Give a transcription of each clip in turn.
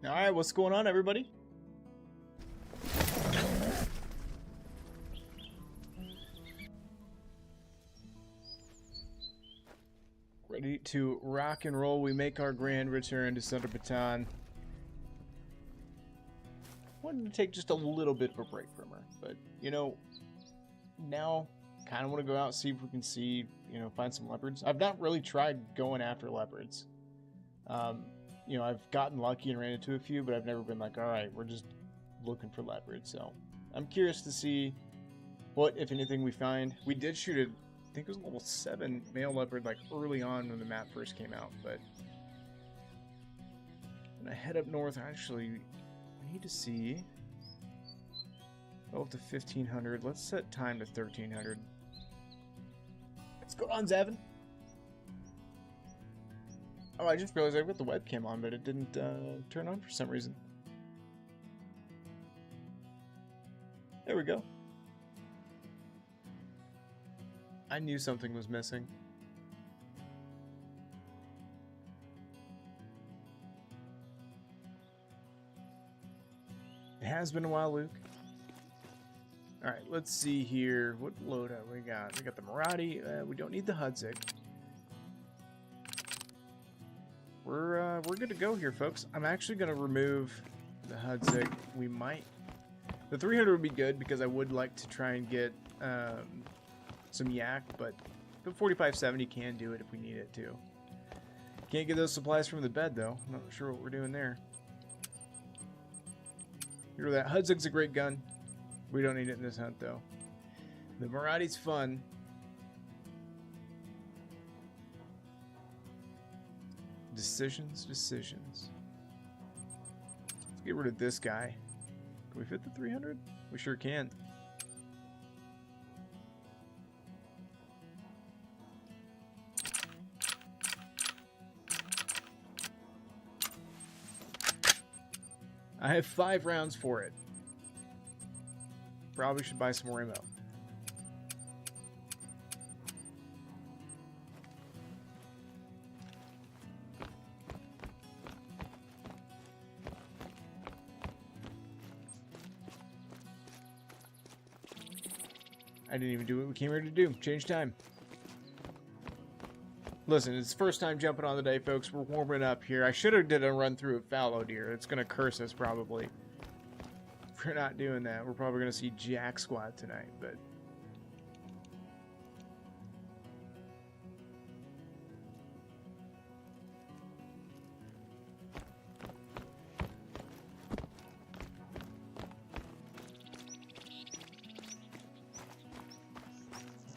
Alright, what's going on, everybody? Ready to rock and roll. We make our grand return to Thunder Baton. Wanted to take just a little bit of a break from her, but, you know, now kind of want to go out, see if we can see, find some leopards. I've not really tried going after leopards. I've gotten lucky and ran into a few, but I've never been like, all right, we're just looking for leopards. So I'm curious to see what, if anything, we find. We did shoot a, I think it was level 7 male leopard like early on when the map first came out, but when I head up north, actually, I need to see. Go up to 1500. Let's set time to 1300. What's going on, Zavin? Oh, I just realized I put the webcam on, but it didn't turn on for some reason. There we go. I knew something was missing. It has been a while, Luke. Alright, let's see here. What loadout we got? We got the Marathi. We don't need the Hudzik. We're good to go here, folks. I'm actually going to remove the Hudzik. We might... The 300 would be good because I would like to try and get some yak, but the 4570 can do it if we need it to. Can't get those supplies from the bed, though. I'm not sure what we're doing there. Hear that? Hudzik's a great gun. We don't need it in this hunt, though. The Marathi's fun. Decisions. Let's get rid of this guy. Can we fit the 300? We sure can. I have 5 rounds for it. Probably should buy some more ammo. I didn't even do what we came here to do. Change time. Listen, it's the first time jumping on the day, folks. We're warming up here. I should have did a run through of fallow deer. It's going to curse us, probably. If we're not doing that, we're probably going to see Jack Squad tonight, but...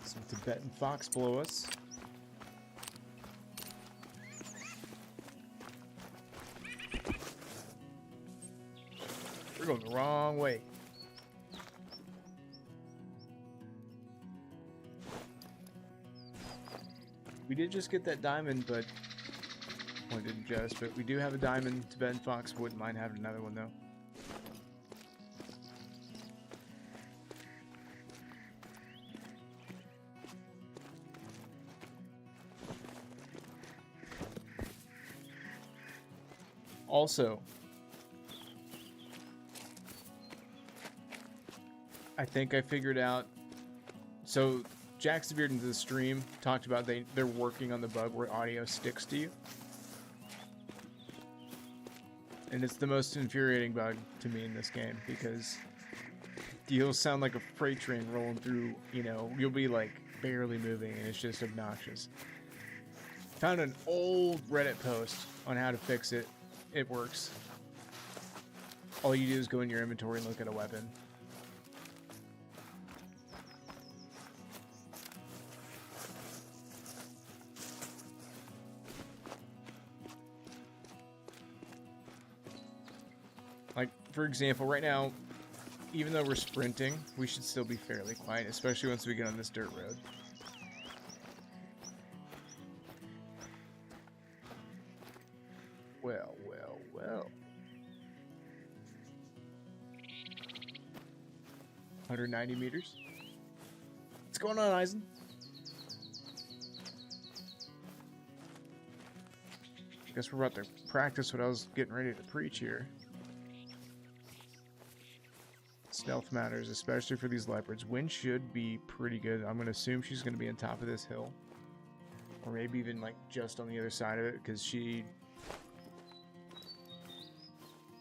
Some Tibetan fox below us. We're going the wrong way. We did just get that diamond, but... Well, didn't just, but we do have a diamond. Tibetan fox wouldn't mind having another one, though. Also, I think I figured out. So Jack Severed into the stream talked about they're working on the bug where audio sticks to you, and it's the most infuriating bug to me in this game because you'll sound like a freight train rolling through. You'll be like barely moving, and it's just obnoxious. Found an old Reddit post on how to fix it. It works. All you do is go in your inventory and look at a weapon. Like, for example, right now, even though we're sprinting, we should still be fairly quiet, especially once we get on this dirt road. Well. 190 meters. What's going on, Eisen? Guess we're about to practice what I was getting ready to preach here. Stealth matters, especially for these leopards. Wind should be pretty good. I'm going to assume she's going to be on top of this hill. Or maybe even like just on the other side of it, because she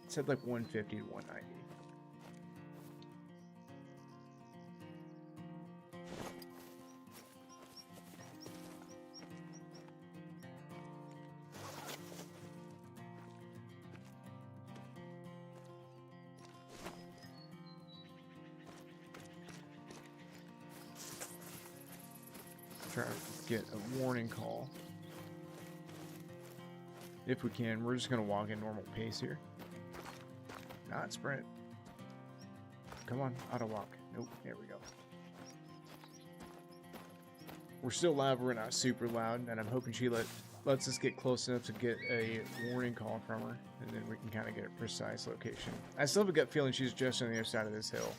said like 150 to 190. Try to get a warning call. If we can, we're just going to walk at normal pace here. Not sprint. Come on, auto walk. Nope, there we go. We're still loud, we're not super loud, and I'm hoping she lets us get close enough to get a warning call from her, and then we can kind of get a precise location. I still have a gut feeling she's just on the other side of this hill.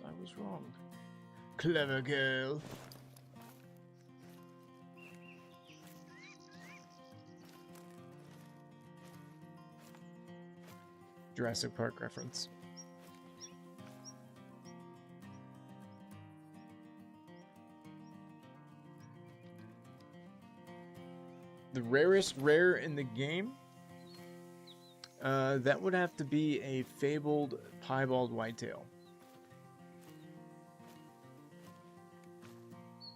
I was wrong. Clever girl. Jurassic Park reference. The rarest rare in the game? That would have to be a fabled piebald whitetail.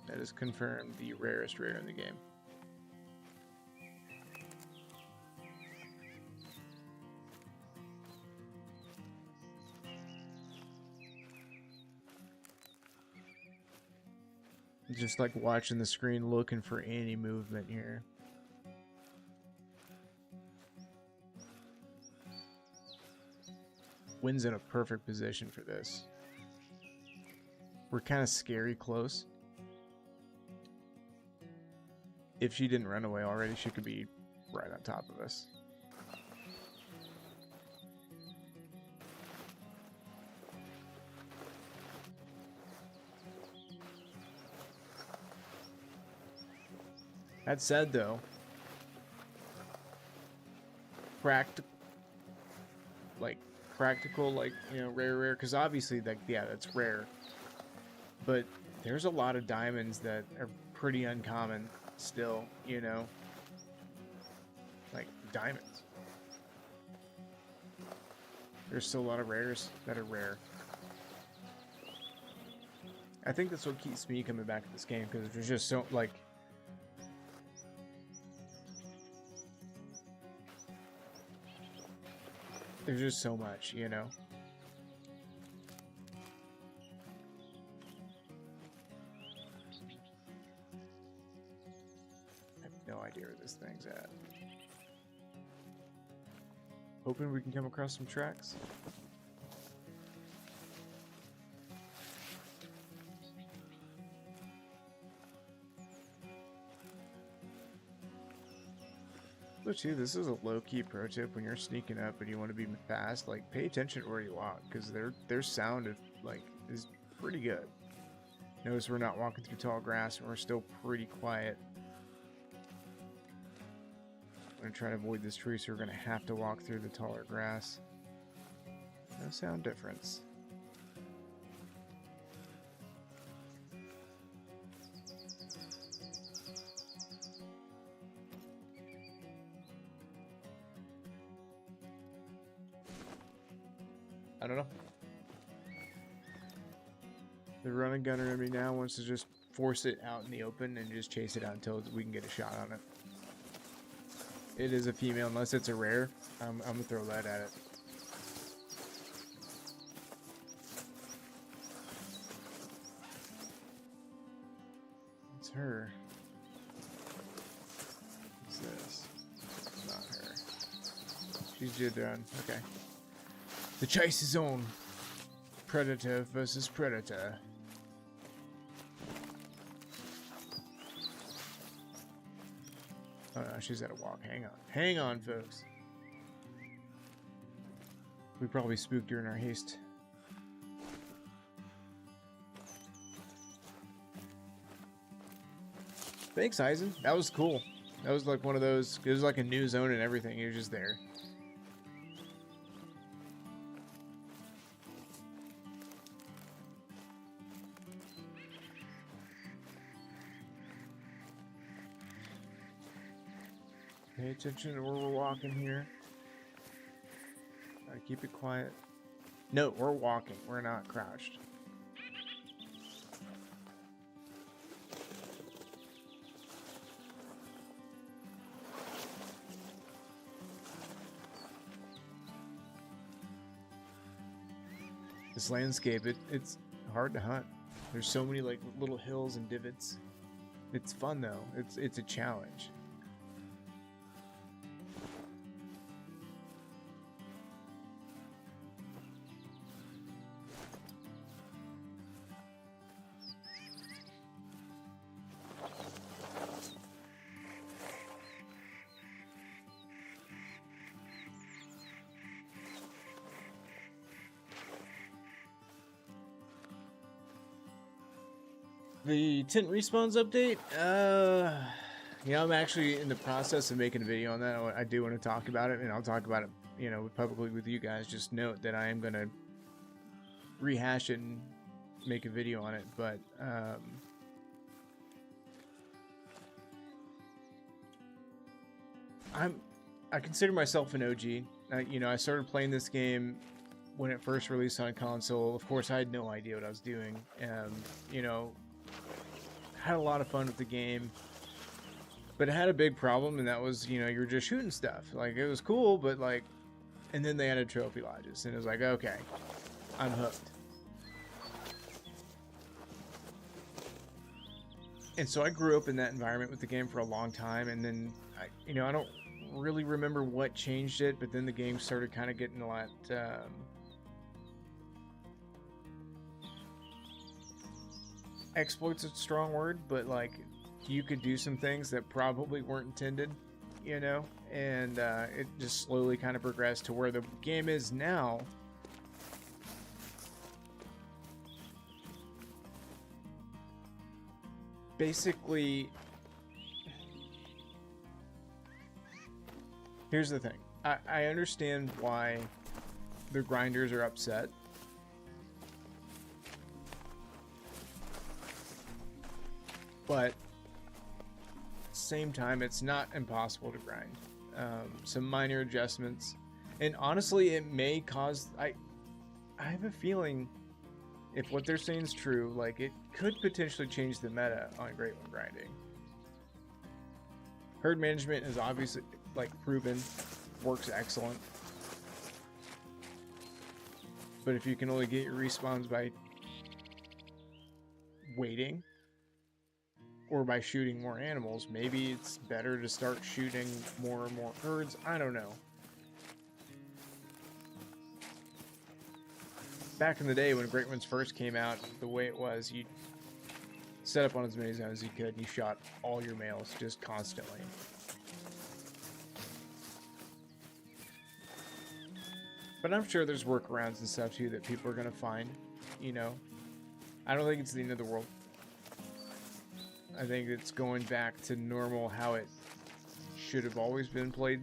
That is confirmed the rarest rare in the game. Just like watching the screen looking for any movement here. Wind's in a perfect position for this. We're kind of scary close. If she didn't run away already, she could be right on top of us. That said, though, practical, you know, rare, because obviously, like, yeah, that's rare. But there's a lot of diamonds that are pretty uncommon. Still, you know, like diamonds. There's still a lot of rares that are rare. I think that's what keeps me coming back to this game, because there's just so, like, there's just so much, you know. No idea where this thing's at. Hoping we can come across some tracks. But too, this is a low-key pro tip when you're sneaking up and you want to be fast. Like, pay attention to where you walk, because their sound is pretty good. Notice we're not walking through tall grass and we're still pretty quiet. I'm going to try to avoid this tree, so we're going to have to walk through the taller grass. No sound difference. I don't know. The running gunner in me now wants to just force it out in the open and just chase it out until we can get a shot on it. It is a female, unless it's a rare. I'm gonna throw that at it. It's her. What's this? It's not her. She's just done. Okay. The chase is on. Predator versus predator. Oh no, she's at a walk. Hang on. Hang on, folks. We probably spooked her in our haste. Thanks, Eisen. That was cool. That was like one of those. It was like a new zone and everything. He was just there. Pay attention to where we're walking here. Gotta keep it quiet. No, we're walking. We're not crouched. This landscape, it's hard to hunt. There's so many like little hills and divots. It's fun though. It's a challenge. The tent respawns update, yeah, I'm actually in the process of making a video on that. I do want to talk about it, and I'll talk about it, you know, publicly with you guys. Just note that I am going to rehash it and make a video on it, but, I consider myself an OG. You know, I started playing this game when it first released on console. Of course, I had no idea what I was doing. You know, had a lot of fun with the game, but it had a big problem, and that was, you know, you're just shooting stuff. Like, it was cool, but like, and then they added trophy lodges, and it was like, okay, I'm hooked. And so I grew up in that environment with the game for a long time, and then you know, I don't really remember what changed it, but then the game started kind of getting a lot exploit's a strong word, but like, you could do some things that probably weren't intended, you know, and it just slowly kind of progressed to where the game is now. Basically, here's the thing. I understand why the grinders are upset. But same time, it's not impossible to grind. Some minor adjustments, and honestly, it may cause. I have a feeling, if what they're saying is true, like, it could potentially change the meta on Great One grinding. Herd management is obviously, like, proven, works excellent. But if you can only get your respawns by waiting, or by shooting more animals, maybe it's better to start shooting more and more herds. I don't know. Back in the day when Great Ones first came out, the way it was, you set up on as many zones as you could, and you shot all your males just constantly. But I'm sure there's workarounds and stuff too that people are going to find, you know. I don't think it's the end of the world. I think it's going back to normal, how it should have always been played.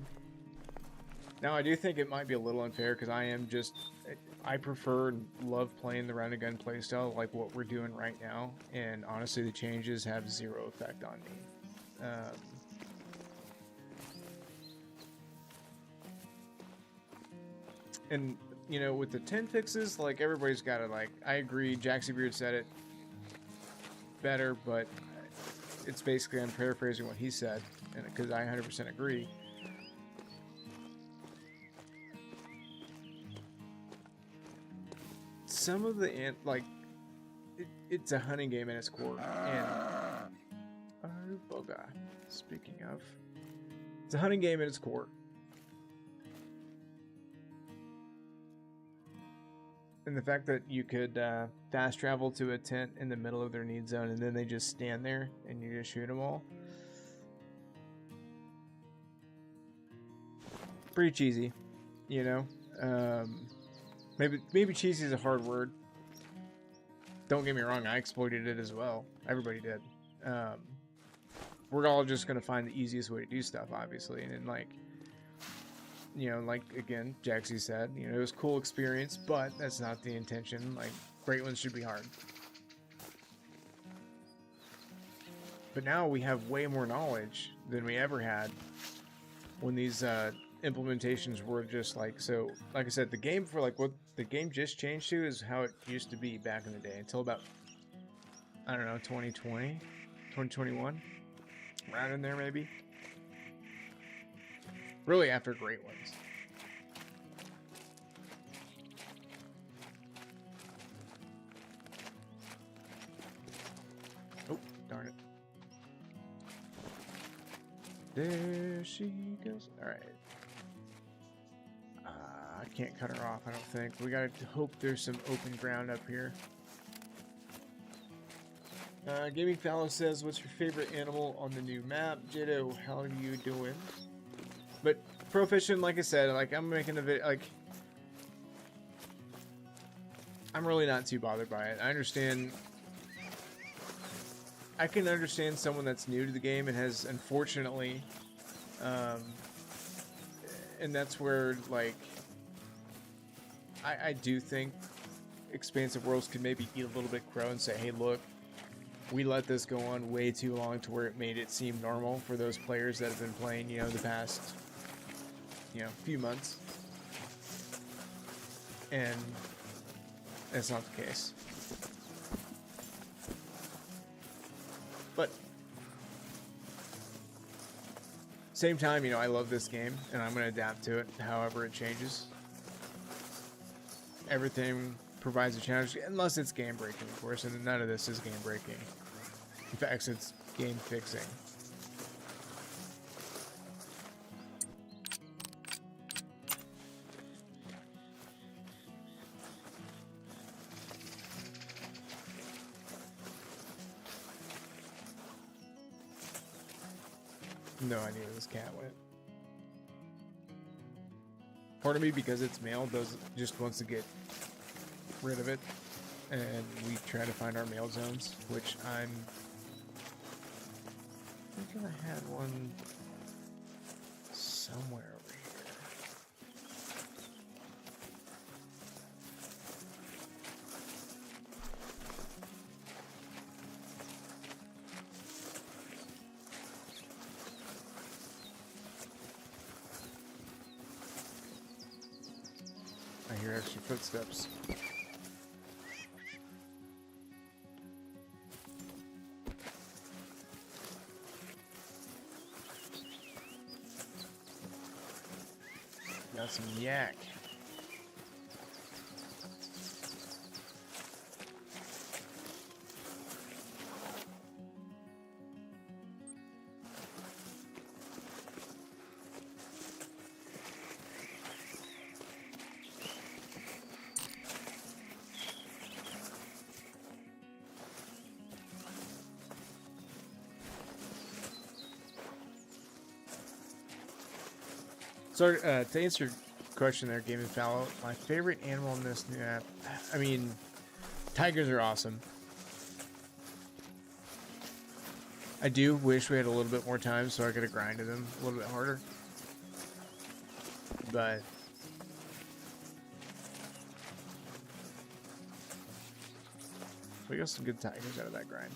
Now, I do think it might be a little unfair, because I prefer and love playing the run and gun playstyle like what we're doing right now, and honestly, the changes have zero effect on me. And, you know, with the 10 fixes, like, everybody's got to, like, I agree, Jaxie Beard said it better, but it's basically, I'm paraphrasing what he said, and because I 100% agree. Some of the, like, it's a hunting game in its core, and Boga, speaking of, it's a hunting game in its core. And the fact that you could fast travel to a tent in the middle of their need zone, and then they just stand there and you just shoot them all. Pretty cheesy, you know. Maybe cheesy is a hard word. Don't get me wrong, I exploited it as well. Everybody did. we're all just going to find the easiest way to do stuff, obviously. And then, like, you know, like, again, Jaxie said, you know, it was a cool experience, but that's not the intention. Like, great ones should be hard. But now we have way more knowledge than we ever had when these implementations were just like, so, like I said, the game for, like, what the game just changed to is how it used to be back in the day until about, I don't know, 2020, 2021, around in there maybe. Really after Great Ones. Oh, darn it. There she goes. Alright. I can't cut her off, I don't think. We gotta hope there's some open ground up here. Gaming Fallow says, what's your favorite animal on the new map? Jitto, how are you doing? But Proficient, like I said, like I'm making a video, like I'm really not too bothered by it. I can understand someone that's new to the game and has, unfortunately, and that's where, like, I do think Expansive Worlds could maybe eat a little bit crow and say, hey, look, we let this go on way too long to where it made it seem normal for those players that have been playing, you know, the past, you know, few months. And that's not the case. But same time, you know, I love this game and I'm going to adapt to it however it changes. Everything provides a challenge, unless it's game breaking, of course, and none of this is game breaking. In fact, it's game fixing. No idea where this cat went. Part of me, because it's male, just wants to get rid of it, and we try to find our male zones, which I think I had one somewhere over here. I hear extra footsteps. Got some yak. So, to answer your question there, Gaming Fallow, my favorite animal in this new app, I mean, tigers are awesome. I do wish we had a little bit more time so I could have grinded them a little bit harder. But we got some good tigers out of that grind.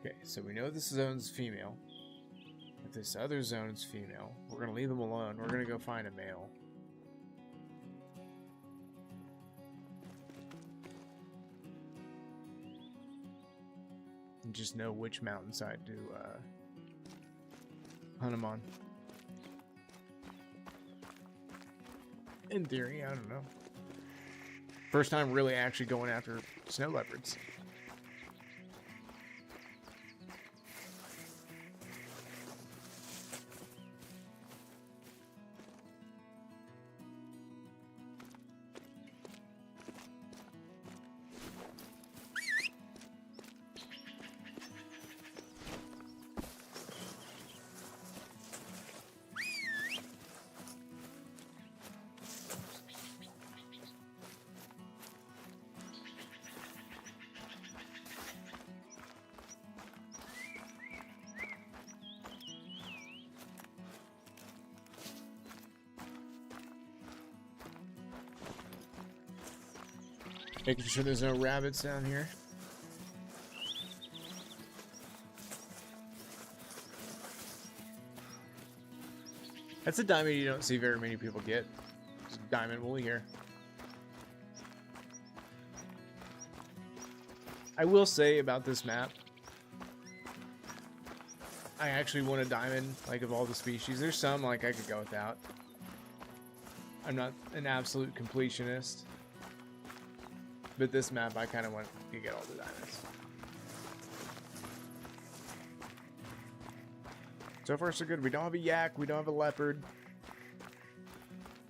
Okay, so we know this zone's female. If this other zone's female, we're going to leave them alone. We're going to go find a male. just know which mountainside to hunt them on. In theory, I don't know. First time really actually going after snow leopards. Making sure there's no rabbits down here. That's a diamond you don't see very many people get. It's diamond wool here. I will say about this map, I actually want a diamond, like, of all the species. There's some, like, I could go without. I'm not an absolute completionist. But this map, I kind of want to get all the diamonds. So far, so good. We don't have a yak. We don't have a leopard.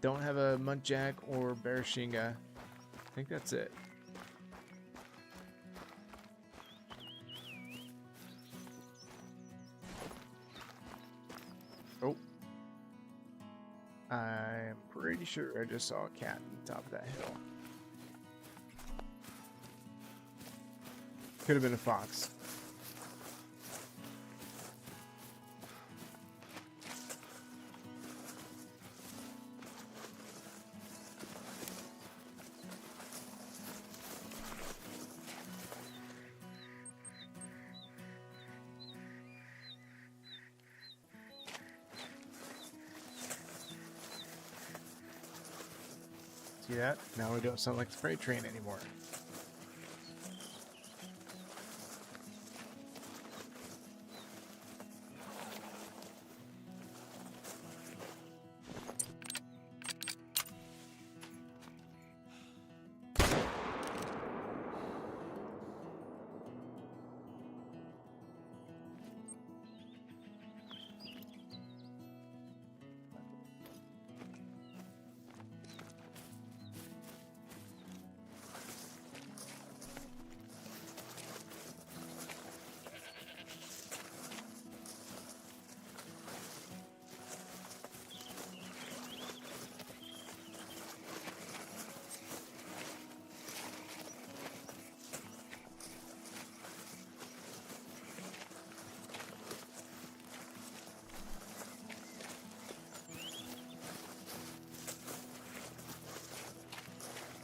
Don't have a muntjac or bearshinga. I think that's it. Oh. I'm pretty sure I just saw a cat on the top of that hill. Could have been a fox. See that? Now we don't sound like the freight train anymore.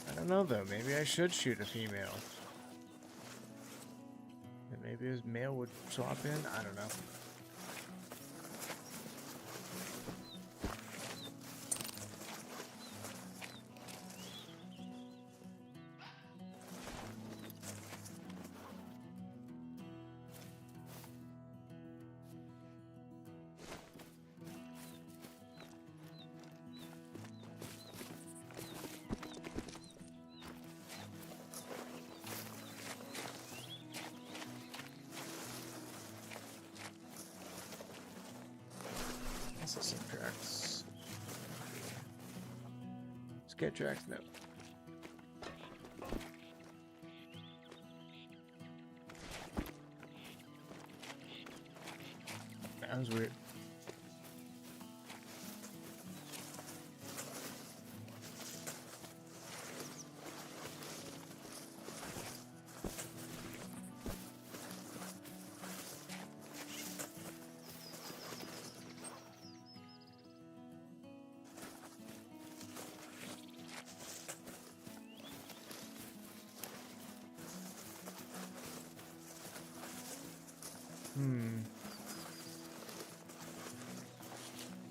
I don't know though, maybe I should shoot a female. And maybe his male would swap in? I don't know. Some tracks. Skate tracks, no. That was weird.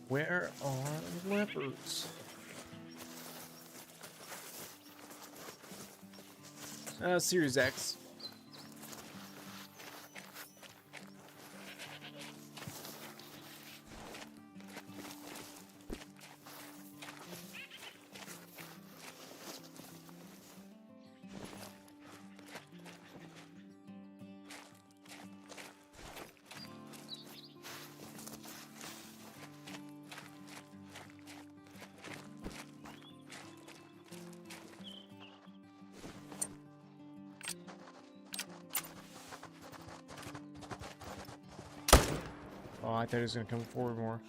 Where are the leopards? Series X. Oh, I thought he was going to come forward more.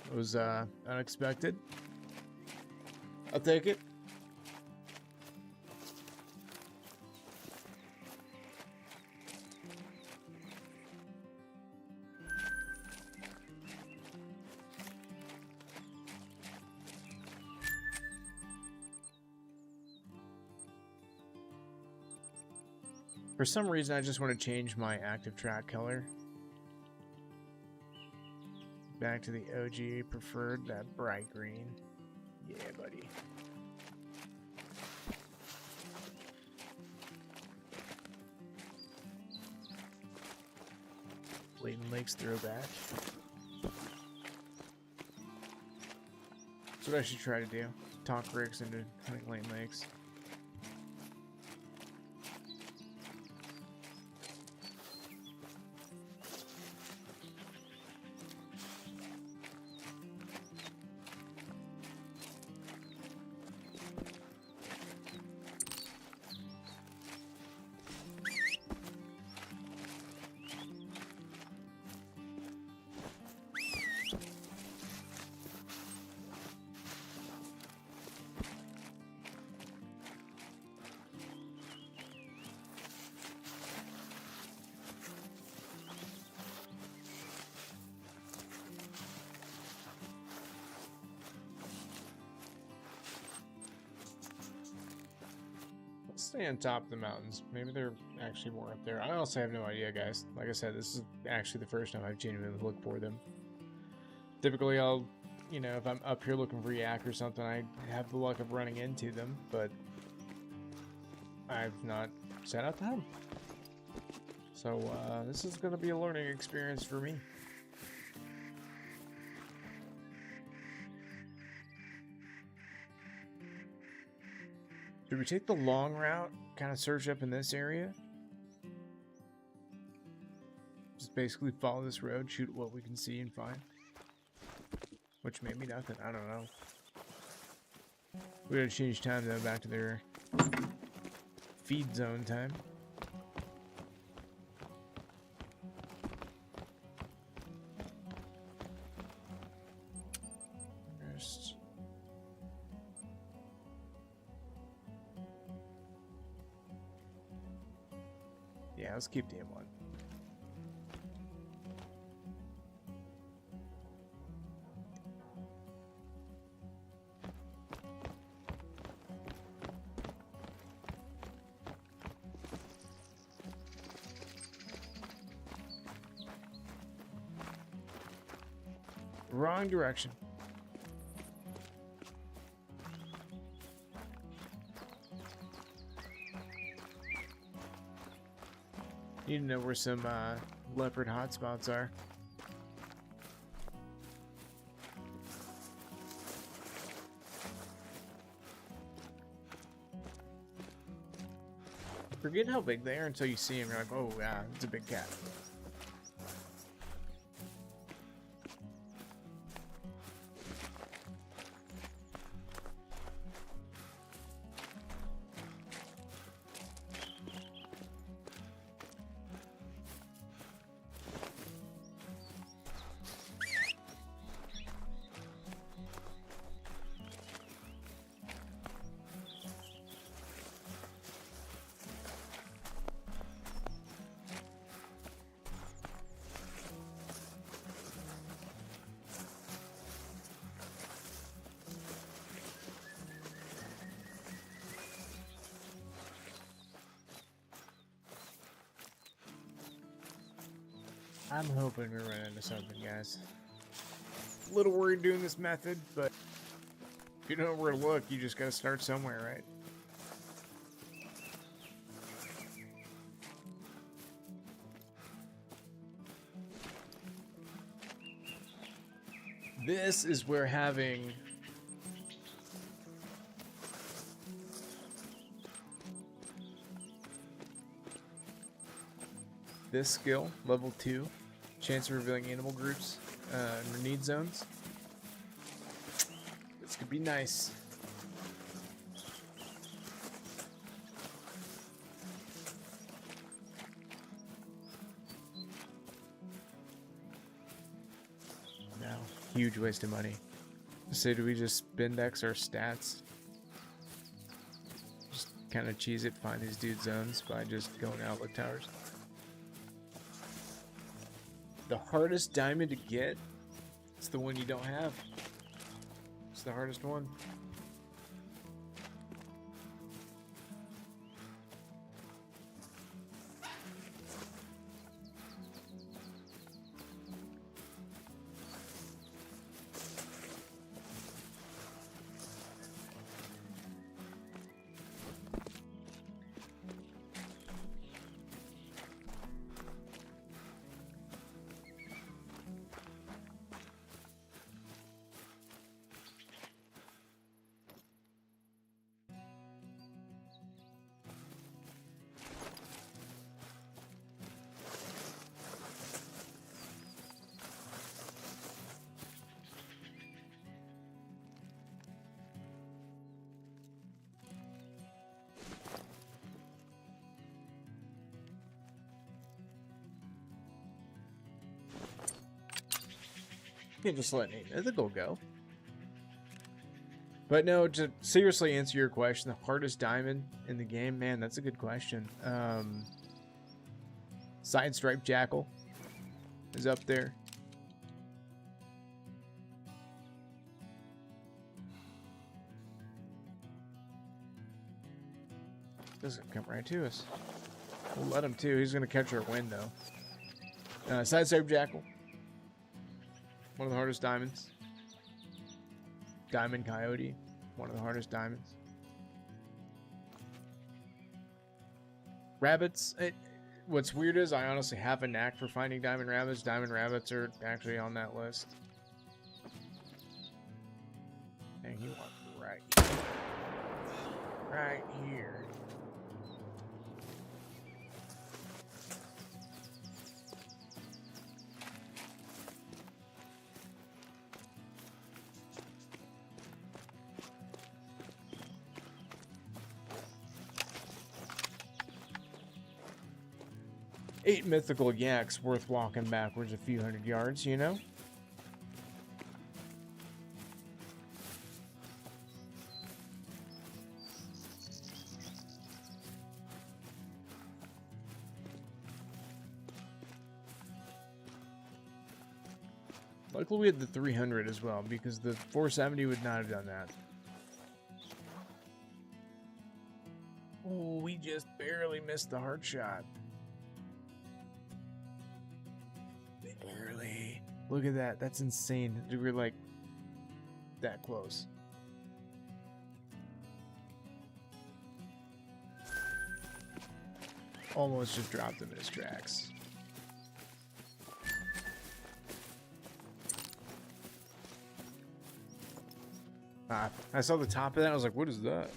It was unexpected. I'll take it. For some reason, I just want to change my active track color. Back to the OG preferred, that bright green. Yeah, buddy. Layton Lakes throwback. That's what I should try to do. Talk Ricks into hunting Layton Lakes. Stay on top of the mountains. Maybe they're actually more up there. I honestly have no idea, guys. Like I said, this is actually the first time I've genuinely looked for them. Typically, I'll, you know, if I'm up here looking for yak or something, I have the luck of running into them, but I've not set out to hunt. So, this is going to be a learning experience for me. Should we take the long route, kind of search up in this area? Just basically follow this road, shoot what we can see and find. Which may be nothing, I don't know. We gotta change time though, back to their feed zone time. Yeah, let's keep the M1. Wrong direction. Need to know where some leopard hotspots are. Forget how big they are until you see them. You're like, oh yeah, it's a big cat. I'm hoping we run into something, guys. A little worried doing this method, but if you don't know where to look, you just gotta start somewhere, right? This is where having this skill, level 2, chance of revealing animal groups in need zones. This could be nice. huge waste of money. So do we just spindex our stats? Just kind of cheese it, find these dude zones by just going outlook towers. The hardest diamond to get, it's the one you don't have. It's the hardest one. Can't just let a mythical go. But no, to seriously answer your question, the hardest diamond in the game, man, that's a good question. Side Stripe Jackal is up there. Doesn't come right to us. We'll let him too. He's gonna catch our wind though. Side Stripe Jackal. One of the hardest diamonds. Diamond Coyote. One of the hardest diamonds. Rabbits. What's weird is I honestly have a knack for finding diamond rabbits. Diamond rabbits are actually on that list. Dang, he wants right here. Right here. Eight mythical yaks worth walking backwards a few hundred yards, you know? Luckily we had the 300 as well, because the 470 would not have done that. Oh, we just barely missed the hard shot. Barely. Look at that. That's insane. We were like that close. Almost just dropped him in his tracks. I saw the top of that. I was like, what is that?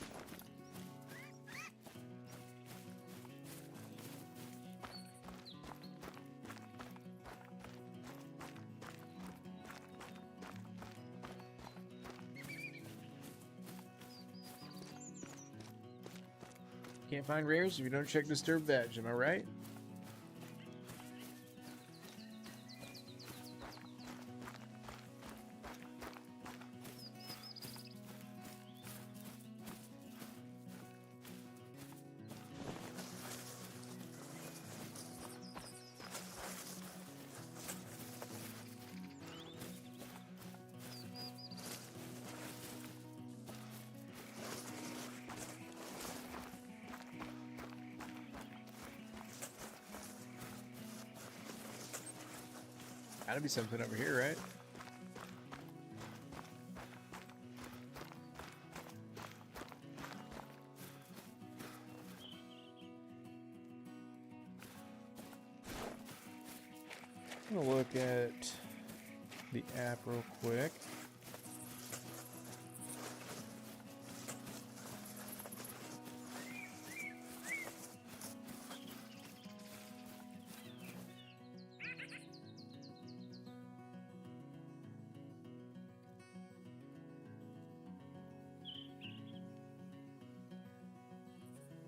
Can't find rares if you don't check Disturbed Veg, am I right? Gotta be something over here, right? I'm gonna look at the app real quick.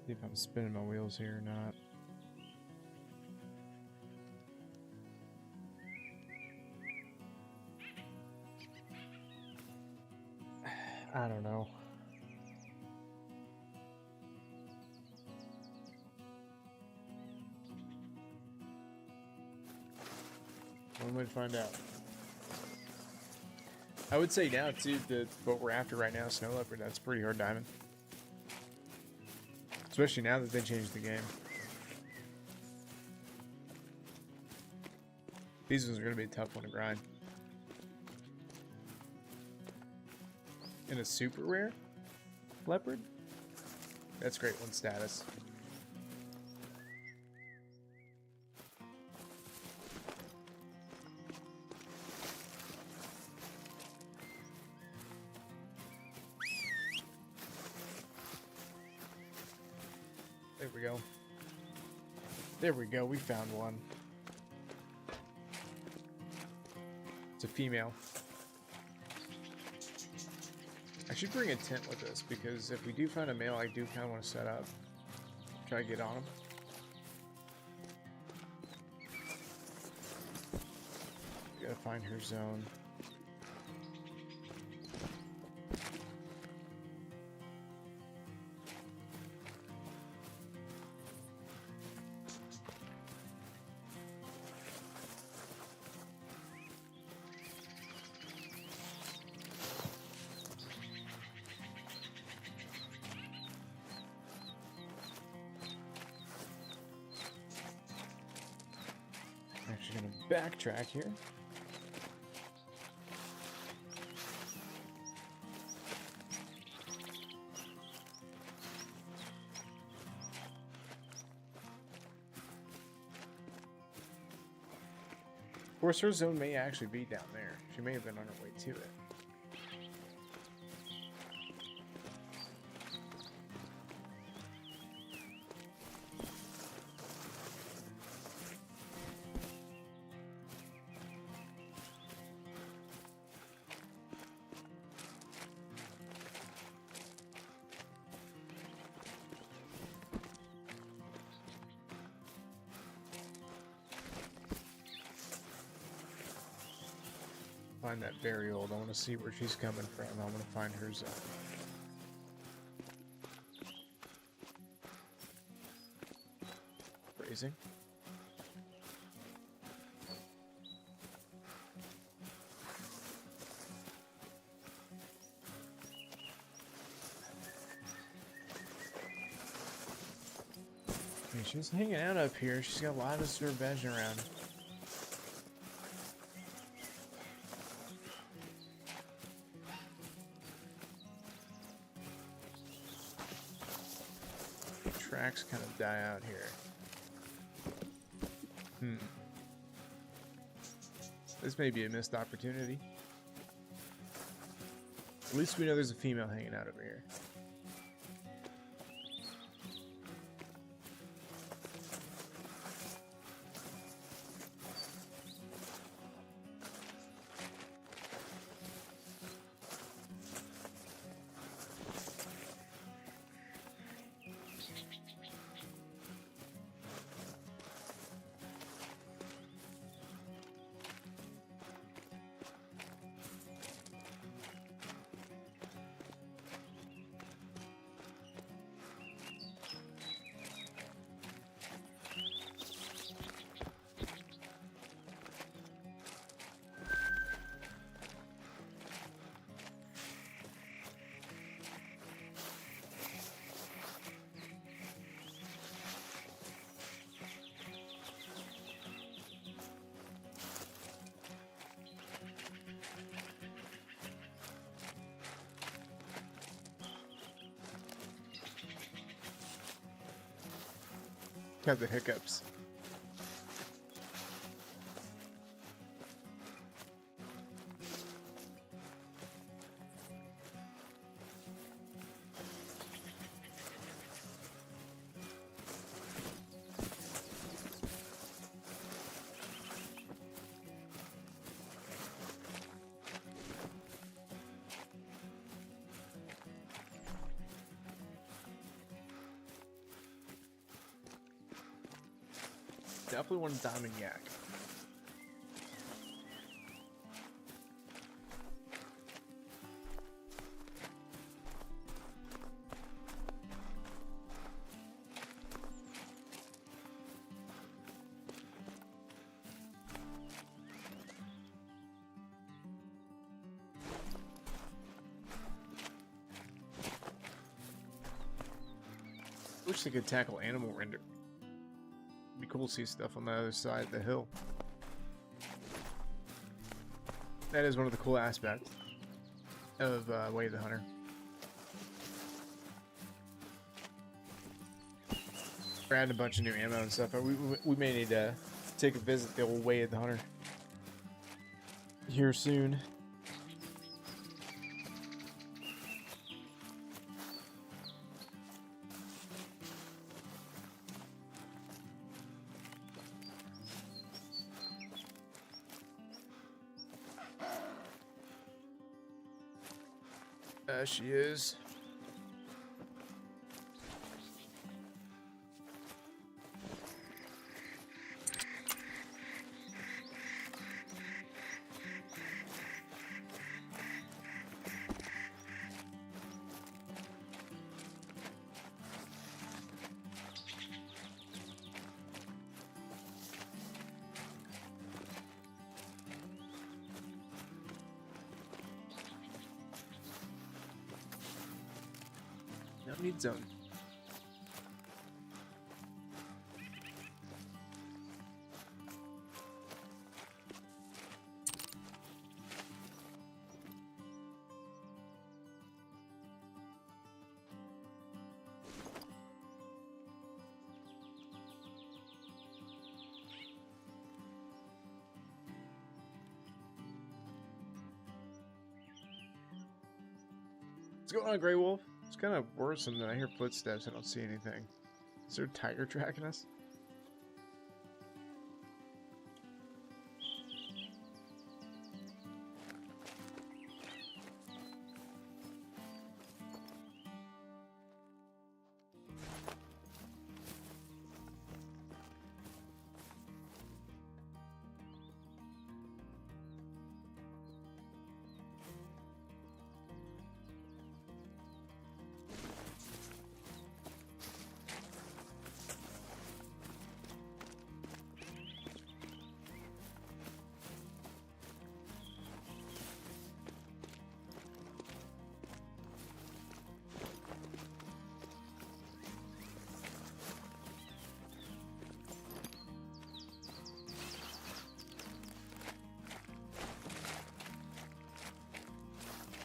See if I'm spinning my wheels here or not. I don't know. One way to find out. I would say now, too, that what we're after right now, Snow Leopard, that's pretty hard diamond. Especially now that they changed the game. These ones are going to be a tough one to grind. And a super rare leopard? That's grade 1 status. There we go. There we go, we found one. It's a female. I should bring a tent with us, because if we do find a male, I do kind of want to set up. Try to get on him. We gotta find her zone. Actually gonna backtrack here. Of course, her zone may actually be down there. She may have been on her way to it. Find that very old. I want to see where she's coming from. I want to find her zone. Phrasing. Okay, she's hanging out up here. She's got a lot of servage around. Tracks kind of die out here. This may be a missed opportunity. At least we know there's a female hanging out over here. Got the hiccups. Definitely want a diamond yak. Wish they could tackle animal render. It'd be cool to see stuff on the other side of the hill. That is one of the cool aspects of Way of the Hunter. We're adding a bunch of new ammo and stuff. We may need to take a visit the old Way of the Hunter here soon. She is. Need zone. What's going on, Grey Wolf? It's kind of worrisome that I hear footsteps. I don't see anything. Is there a tiger tracking us?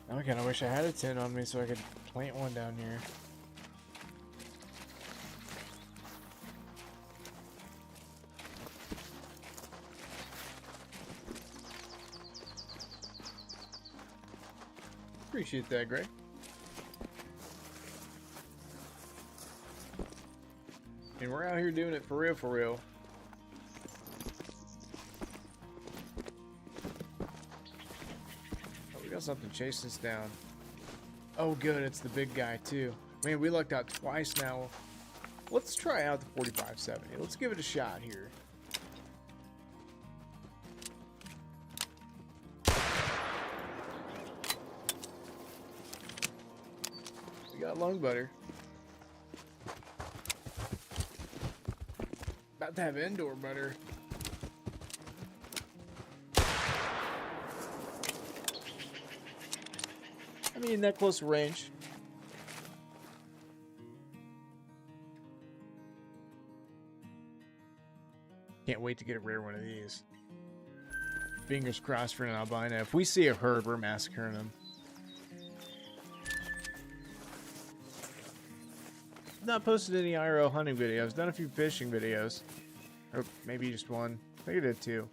I kind of wish I had a tin on me so I could plant one down here. Appreciate that, Greg. And we're out here doing it for real, for real. Got something chasing us down. Oh good, it's the big guy too. Man, we lucked out twice now. Let's try out the 4570. Let's give it a shot here. We got lung butter. About to have indoor butter. I mean, that close range. Can't wait to get a rare one of these. Fingers crossed for an albino. If we see a herd, we're massacring them. Not posted any IRL hunting videos. Done a few fishing videos. Or maybe just one. I think I did two.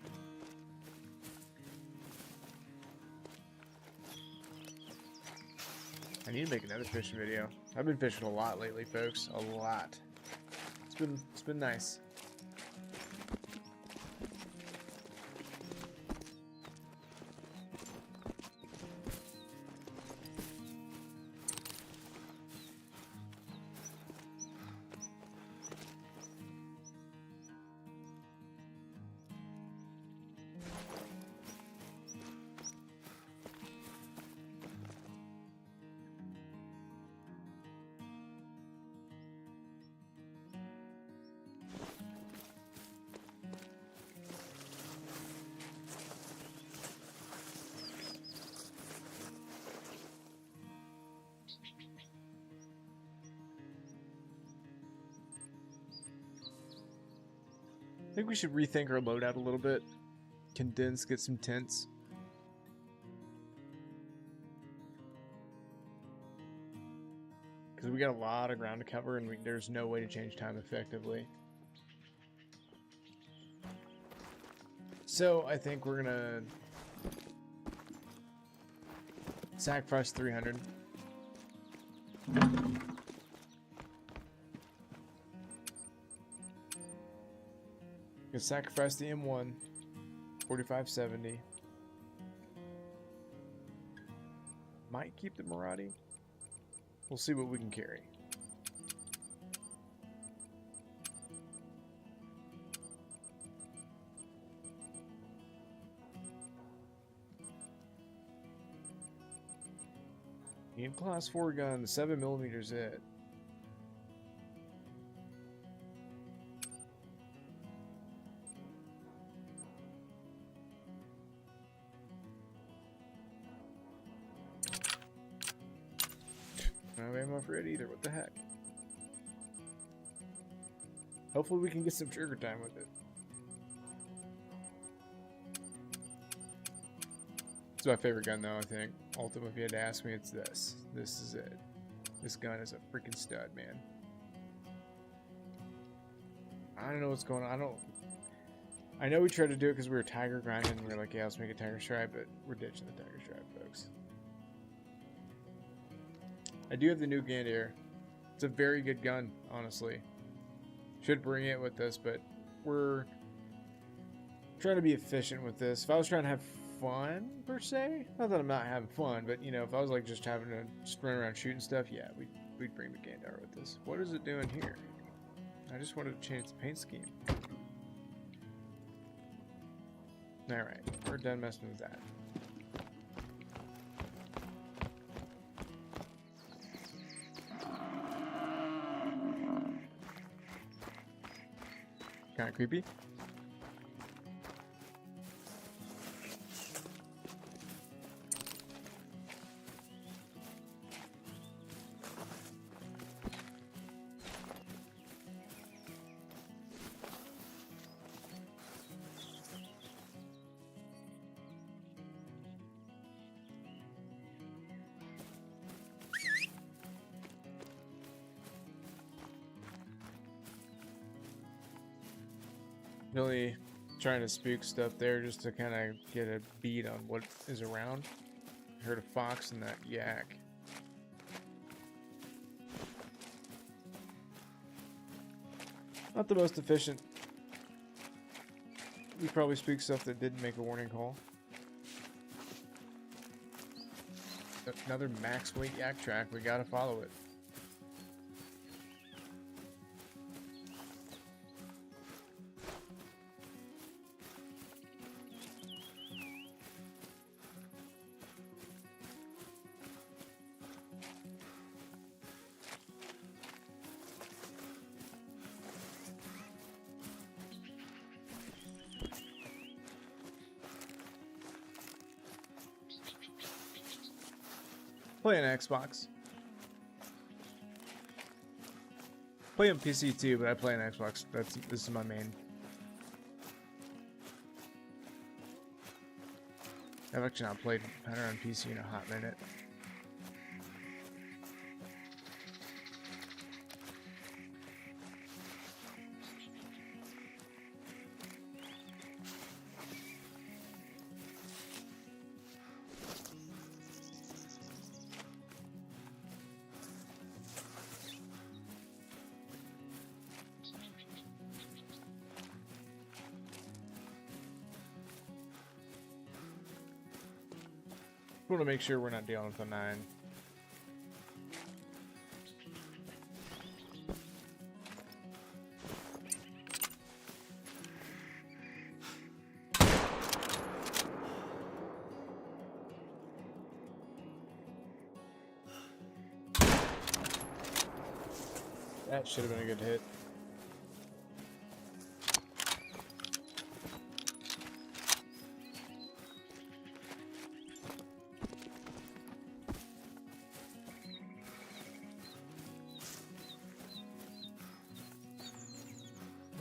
I need to make another fishing video. I've been fishing a lot lately, folks. A lot. It's been nice. think we should rethink our loadout a little bit. Condense, get some tents. Because we got a lot of ground to cover and there's no way to change time effectively. So I think we're gonna sacrifice 300. Gonna sacrifice the M1, 4570. Might keep the Marauder. We'll see what we can carry. Need class 4 gun, the 7mm it. I don't have ammo for it either, what the heck. Hopefully we can get some trigger time with it. It's my favorite gun though, I think. Ultimate, if you had to ask me, it's this. This is it. This gun is a freaking stud, man. I don't know what's going on. I know we tried to do it because we were tiger grinding and we were like, yeah, let's make a tiger stripe, but we're ditching the tiger stripe, folks. I do have the new Gandier. It's a very good gun, honestly. Should bring it with us, but we're trying to be efficient with this. If I was trying to have fun, per se, not that I'm not having fun, but, you know, if I was like just having to just run around shooting stuff, yeah, we'd bring the Gandier with us. What is it doing here? I just wanted to change the paint scheme. Alright, we're done messing with that. Kind of creepy. Really trying to spook stuff there just to kind of get a beat on what is around. I heard a fox and that yak. Not the most efficient. We probably spooked stuff that didn't make a warning call. Another max weight yak track. We gotta follow it. Play on Xbox. Play on PC too, but I play on Xbox. This is my main. I've actually not played Hunter on PC in a hot minute. Want to make sure we're not dealing with a 9. That should have been a good hit.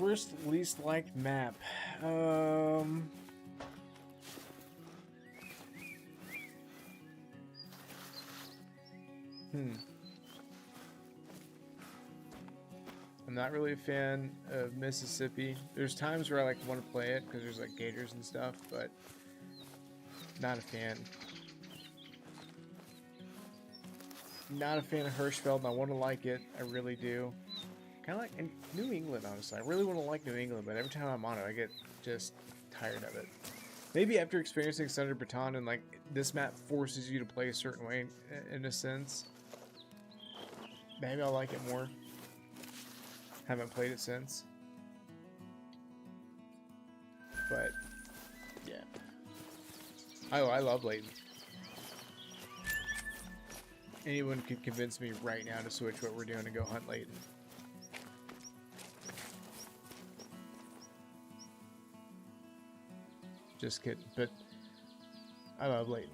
Worst, least liked map. I'm not really a fan of Mississippi. There's times where I like want to play it because there's like gators and stuff, but not a fan. Not a fan of Hirschfeld, and I want to like it. I really do. Kind of like in New England, honestly. I really want to like New England, but every time I'm on it, I get just tired of it. Maybe after experiencing Thunder Baton and like this map forces you to play a certain way in a sense. Maybe I'll like it more. Haven't played it since. But yeah. I love Layton. Anyone could convince me right now to switch what we're doing and go hunt Layton. Just kidding, but I love Layton.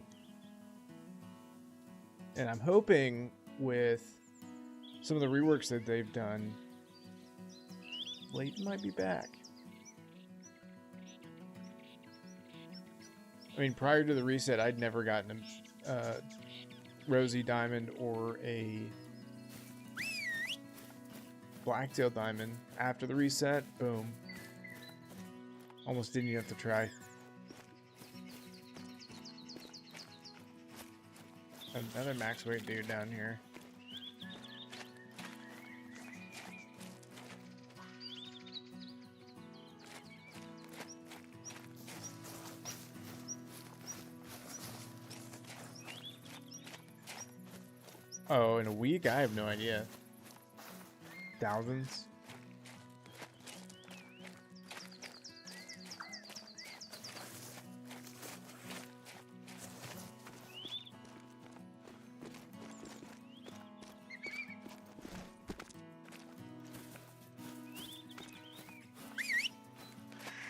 And I'm hoping with some of the reworks that they've done, Layton might be back. I mean, prior to the reset, I'd never gotten a Rosy Diamond or a Blacktail Diamond. After the reset, boom. Almost didn't even have to try. Another max weight dude down here. Oh, in a week? I have no idea. Thousands?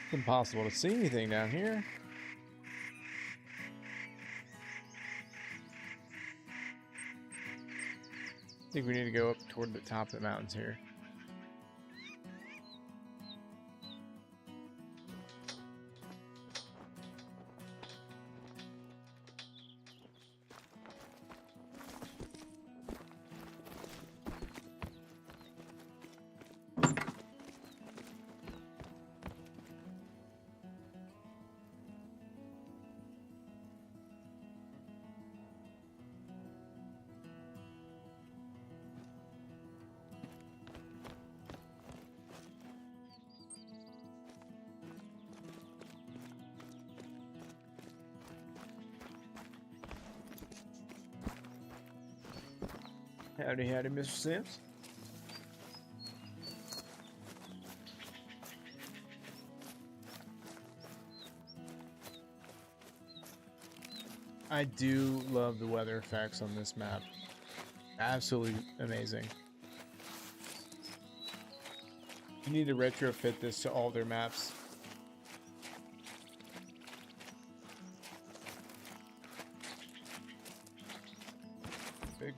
It's impossible to see anything down here. I think we need to go up toward the top of the mountains here. Howdy, howdy, Mr. Sims. I do love the weather effects on this map. Absolutely amazing. You need to retrofit this to all their maps. Big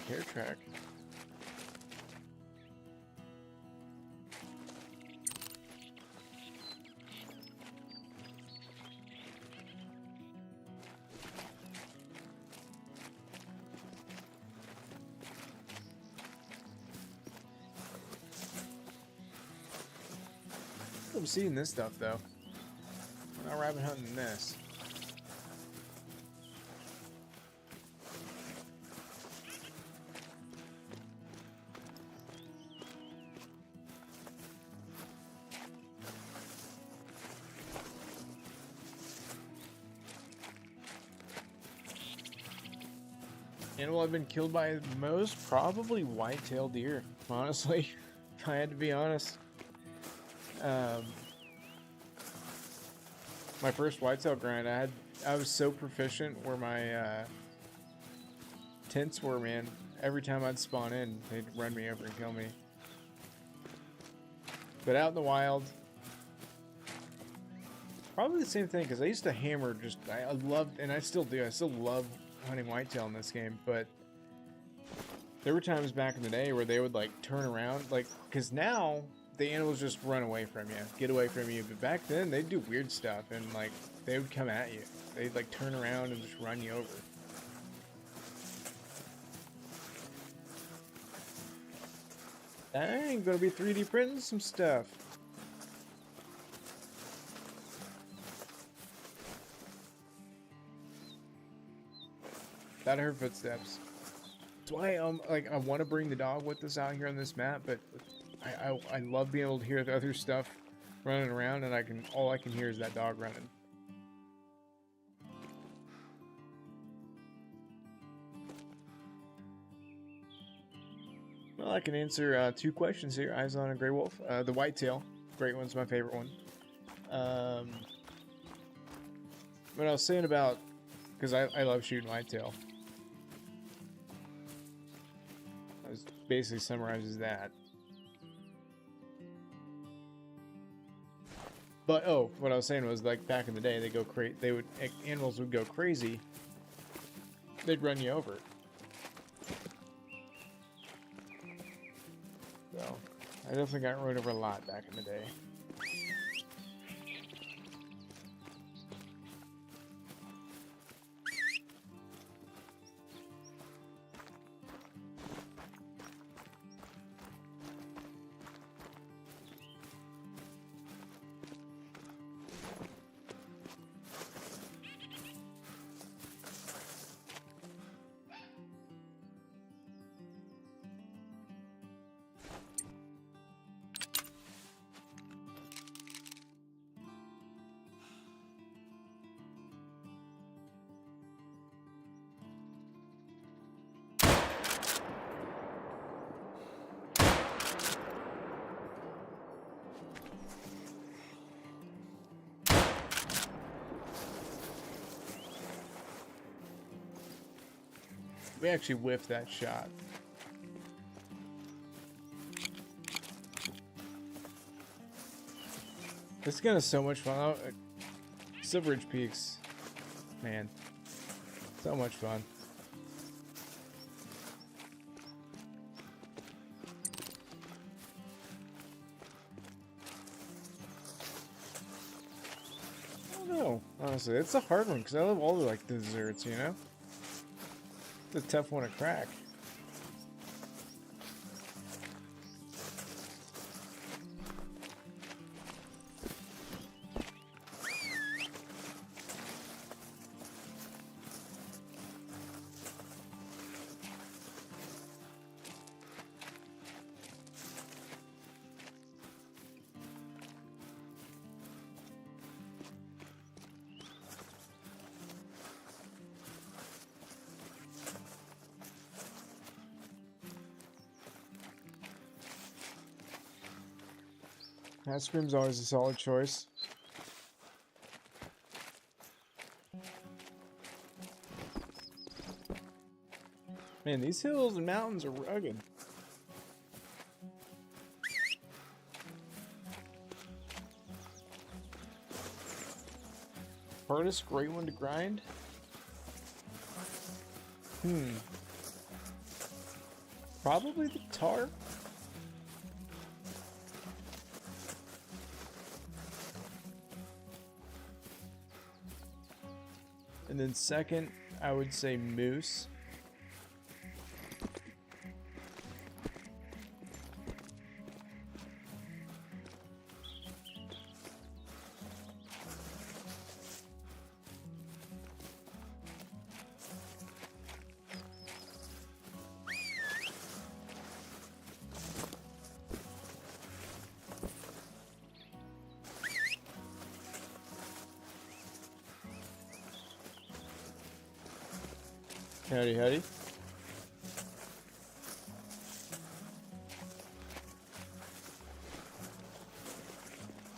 hair track. I'm seeing this stuff though. I'm not rabbit hunting this. Animal I've been killed by the most? Probably white-tailed deer, honestly. If I had to be honest. My first whitetail grind, I was so proficient where my tints were, man. Every time I'd spawn in, they'd run me over and kill me. But out in the wild, probably the same thing, because I used to hammer just, I loved, and I still do, I still love hunting whitetail in this game, but there were times back in the day where they would like turn around, like, because now the animals just run away from you, get away from you. But back then, they'd do weird stuff, and like they would come at you. They'd like turn around and just run you over. I'm gonna be 3D printing some stuff. That heard footsteps. That's why like I want to bring the dog with us out here on this map, but I love being able to hear the other stuff running around, and all I can hear is that dog running. Well, I can answer 2 questions here. Eyes on a gray wolf. The whitetail, great one's my favorite one. What I was saying about, because I love shooting whitetail. Basically summarizes that. But oh, what I was saying was, like, back in the day, animals would go crazy. They'd run you over. So I definitely got run over a lot back in the day. We actually whiffed that shot. This gun is so much fun. Silver Ridge Peaks, man, so much fun. I don't know, honestly, it's a hard one because I love all the like the desserts, you know. It's a tough one to crack. Ice cream's always a solid choice. Man, these hills and mountains are rugged. Hardest great one to grind? Probably the tar. And then second, I would say moose. Howdy, howdy.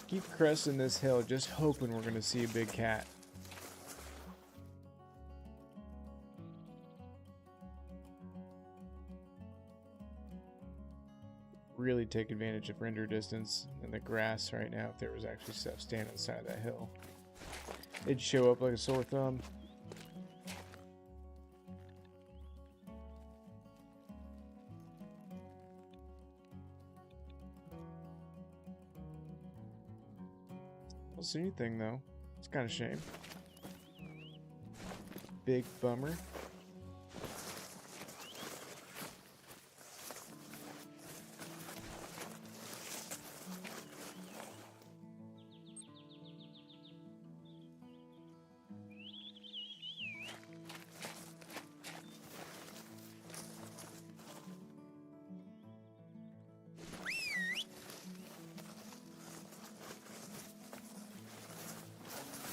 Keep cresting this hill, just hoping we're gonna see a big cat. Really take advantage of render distance and the grass right now. If there was actually stuff standing on the side of that hill, it'd show up like a sore thumb. see anything though. It's kind of a shame. Big bummer.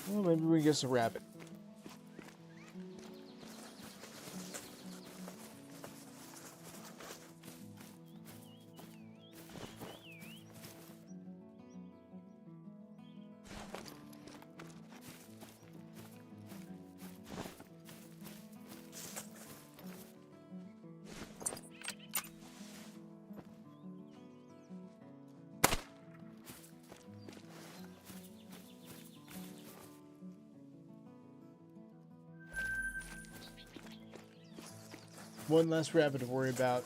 Well, maybe we can get some rabbit. One less rabbit to worry about.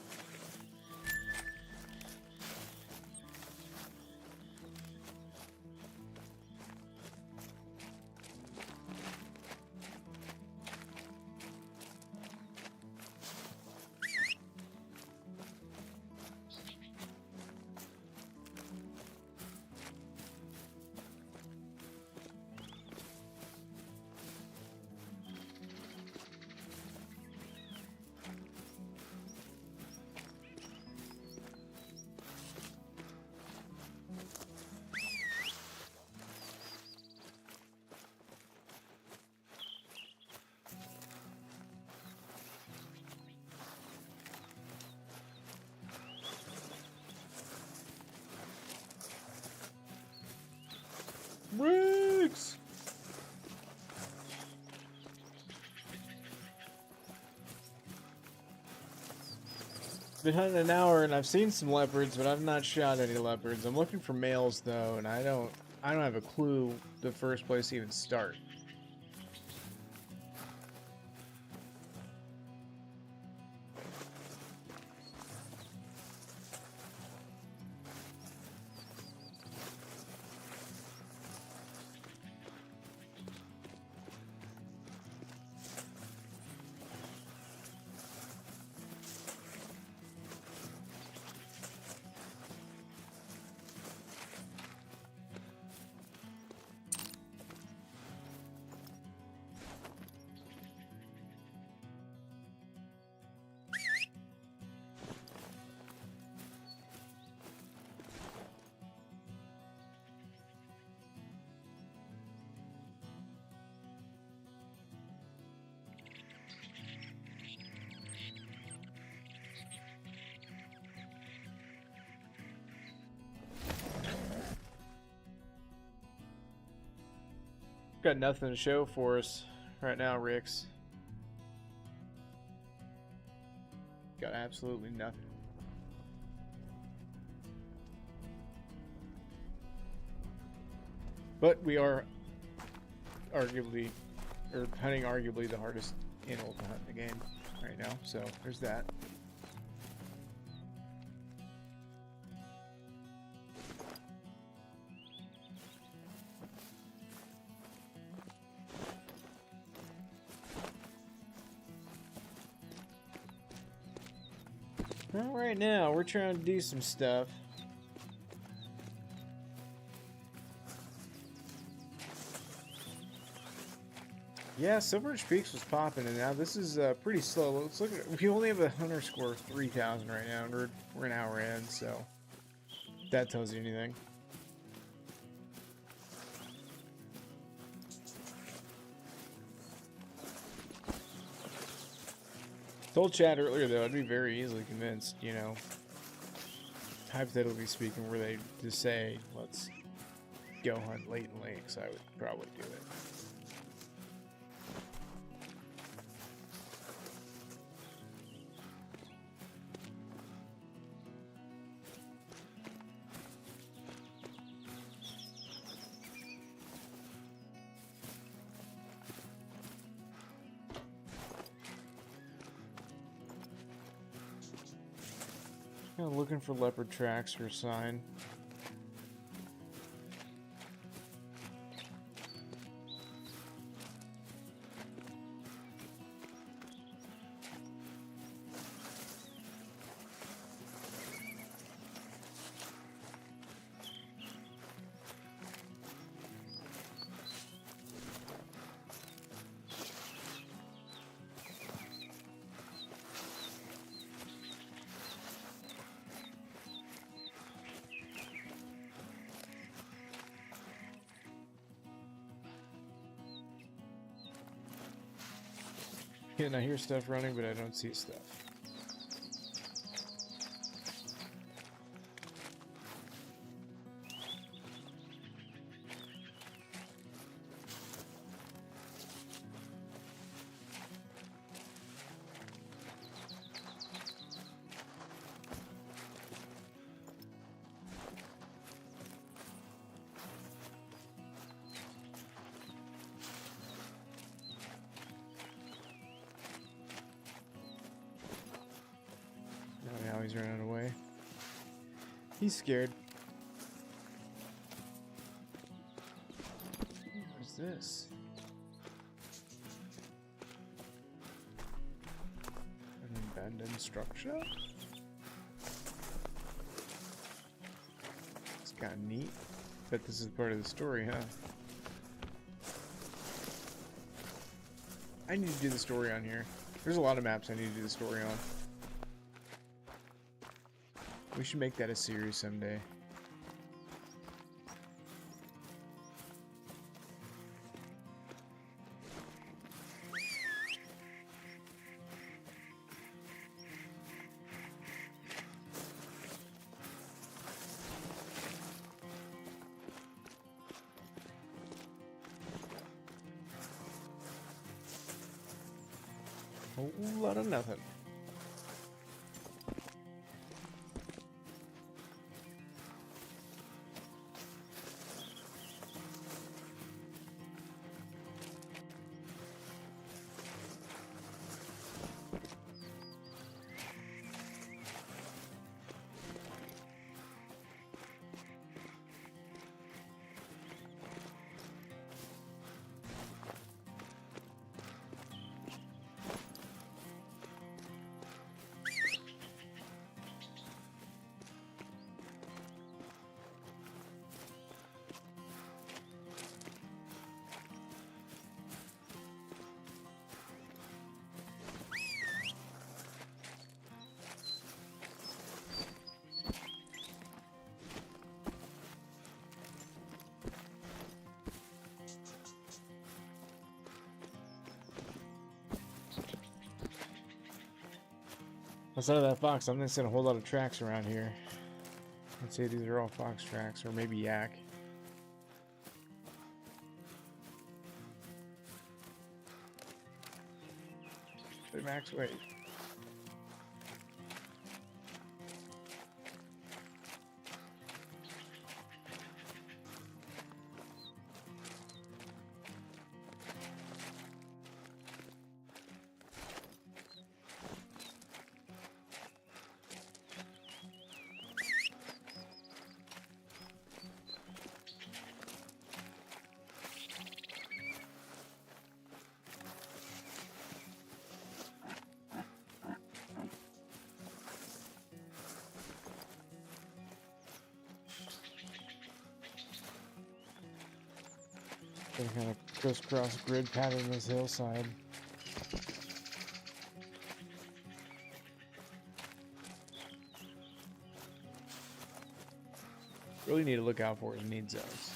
Riggs! Been hunting an hour and I've seen some leopards, but I've not shot any leopards. I'm looking for males though, and I don't have a clue the first place to even start. Got nothing to show for us right now, Rix. Got absolutely nothing. But we are arguably, or hunting arguably the hardest animal to hunt in the game right now, so there's that. Well, right now, we're trying to do some stuff. Yeah, Silveridge Peaks was popping, and now this is pretty slow. Let's look at, we only have a hunter score of 3,000 right now, and we're an hour in, so if that tells you anything. Told Chad earlier, though, I'd be very easily convinced, you know, hypothetically speaking, were they to say, let's go hunt Leighton Lakes, I would probably do it. Kind of looking for leopard tracks or a sign. And I hear stuff running, but I don't see stuff. Now he's running away. He's scared. What's this? An abandoned structure? It's kind of neat. Bet this is part of the story, huh? I need to do the story on here. There's a lot of maps I need to do the story on. We should make that a series someday. A whole lot of nothing. Outside of that fox, I'm gonna send a whole lot of tracks around here. I'd say these are all fox tracks, or maybe yak. Hey, Max, wait. Kind of crisscross grid pattern this hillside. Really need to look out for his need zones.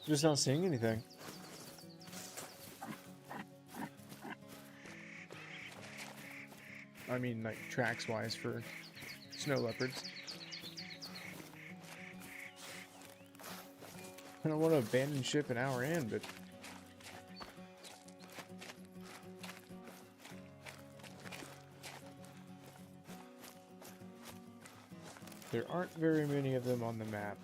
Just not seeing anything. I mean, like, tracks-wise for snow leopards. I don't want to abandon ship an hour in, but... there aren't very many of them on the map.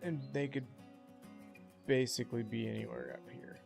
And they could basically be anywhere up here.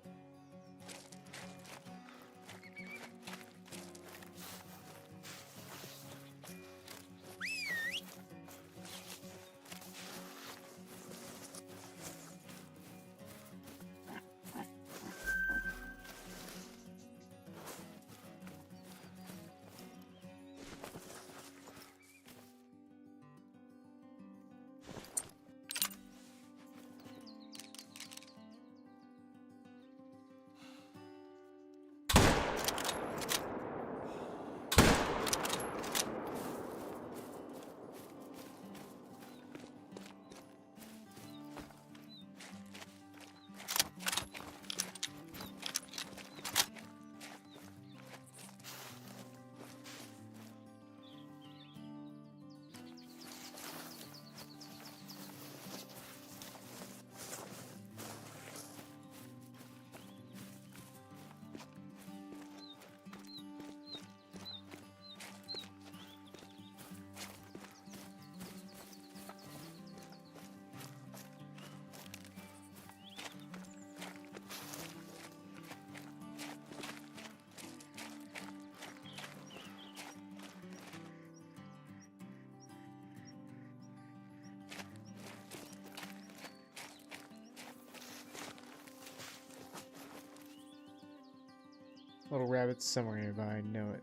Little rabbits somewhere nearby, I know it.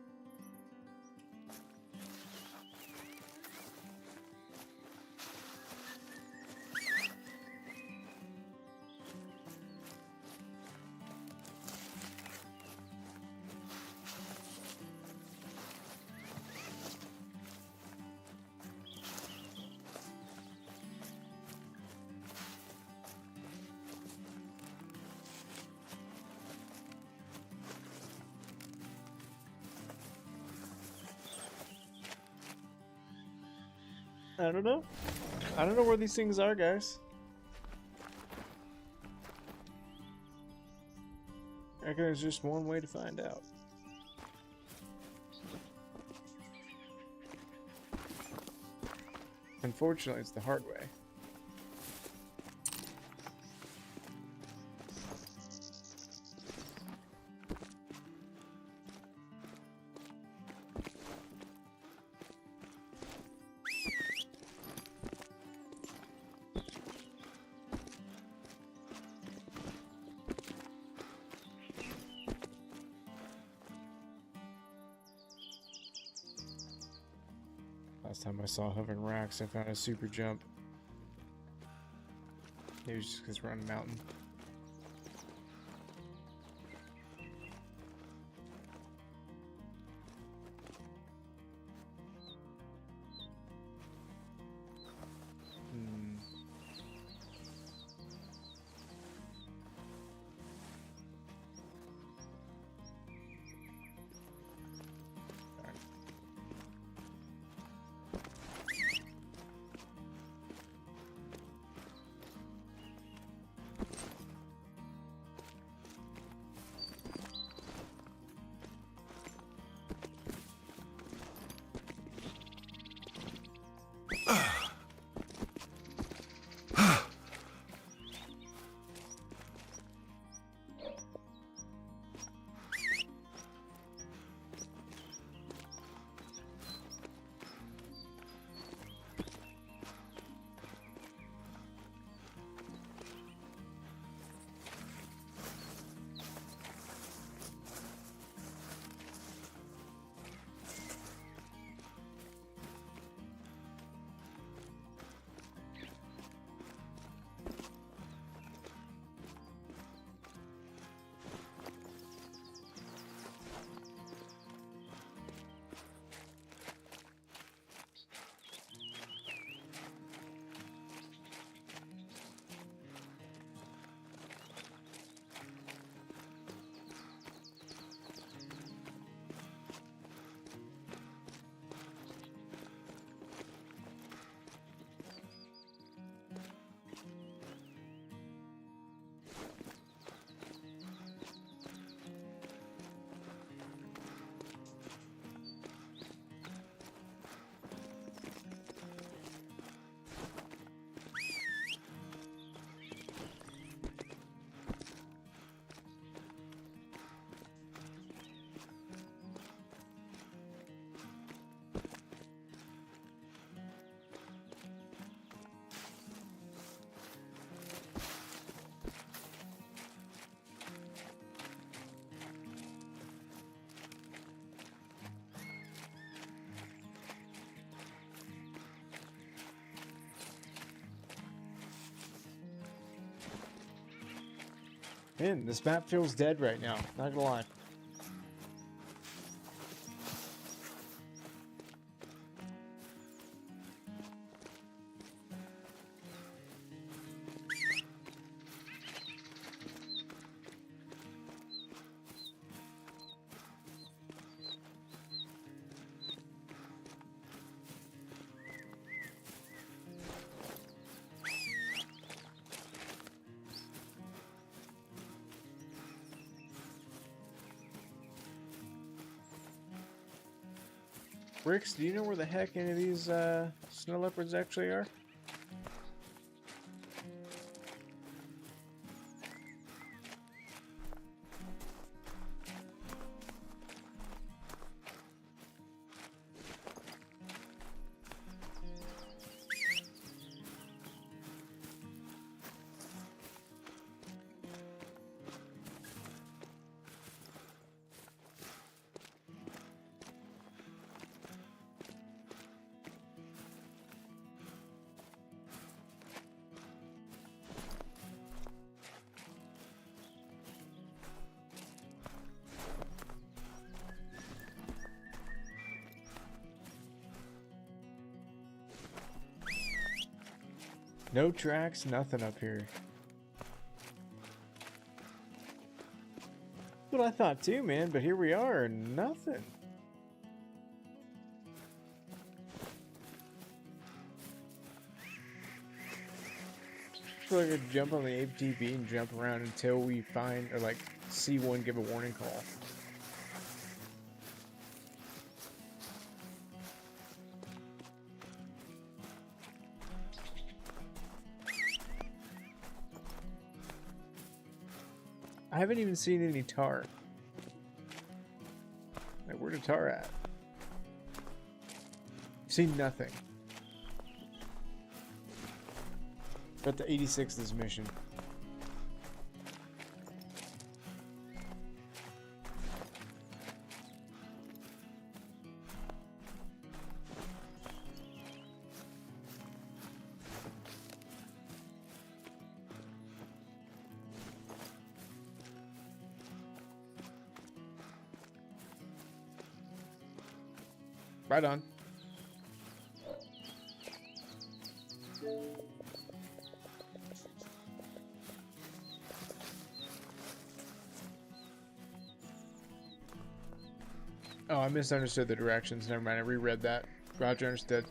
I don't know. I don't know where these things are, guys. I reckon there's just one way to find out. Unfortunately, it's the hard way. Last time I saw hovering racks, I found a super jump. Maybe it's just because we're on a mountain. Man, this map feels dead right now, not gonna lie. Bricks, do you know where the heck any of these snow leopards actually are? No tracks, nothing up here. That's what I thought too, man, but here we are, nothing. I feel like I could jump on the ATV and jump around until we find, or like, see one give a warning call. I haven't even seen any tar. Like, where's the tar at? Seen nothing. But the 86 this mission. Right on. Oh, I misunderstood the directions. Never mind, I reread that. Roger, understood.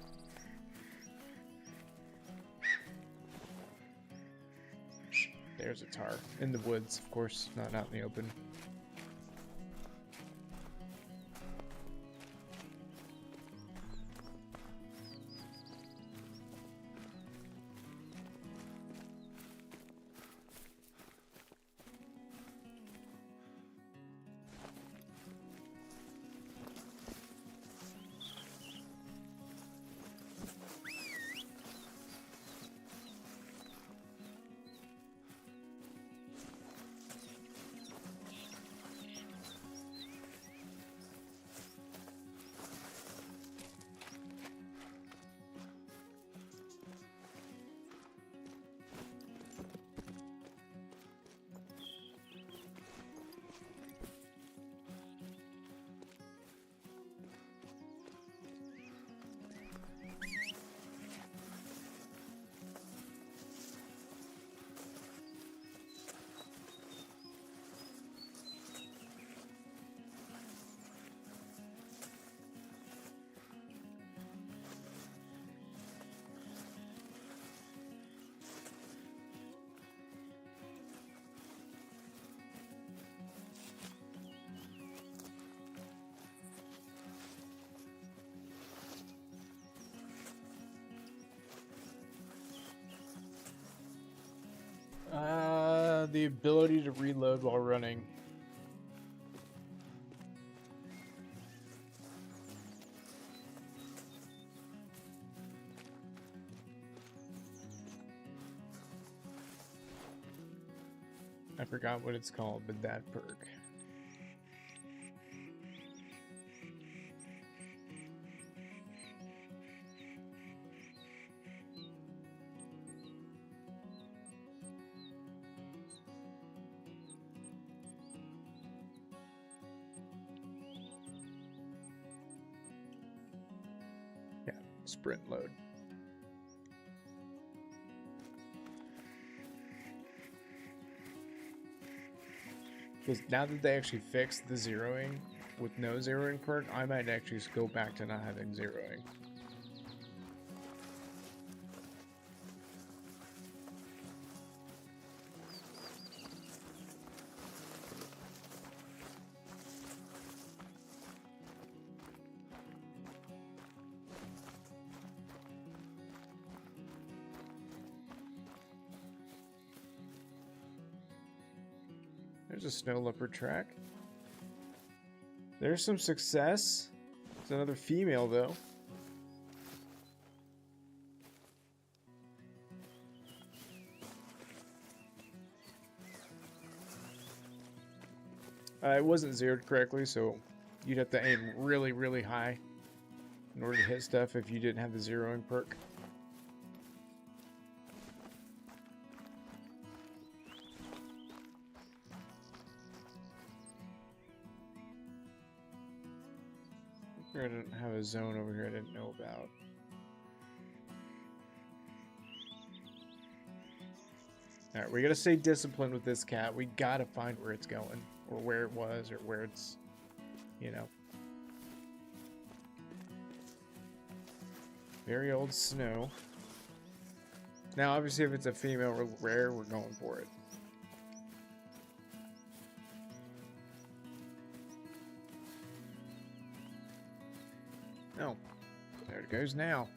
There's a tar. In the woods, of course, not out in the open. The ability to reload while running. I forgot what it's called, but that perk. Sprint load. Because now that they actually fixed the zeroing with no zeroing perk, I might actually go back to not having zeroing. There's a snow leopard track. There's some success. It's another female, though. It wasn't zeroed correctly, so you'd have to aim really, really high in order to hit stuff if you didn't have the zeroing perk. I didn't have a zone over here I didn't know about. All right, we gotta stay disciplined with this cat. We gotta find where it's going, or where it was, or where it's, you know. Very old snow. Now, obviously, if it's a female or rare, we're going for it. No. There it goes now.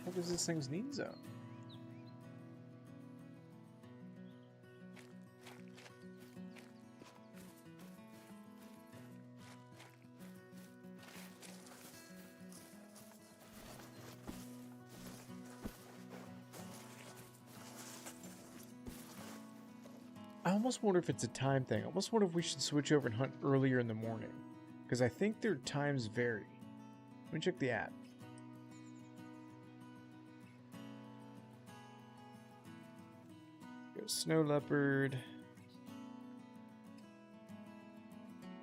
What is this thing's need zone? I almost wonder if it's a time thing. I almost wonder if we should switch over and hunt earlier in the morning. Because I think their times vary. Let me check the app. Go snow leopard.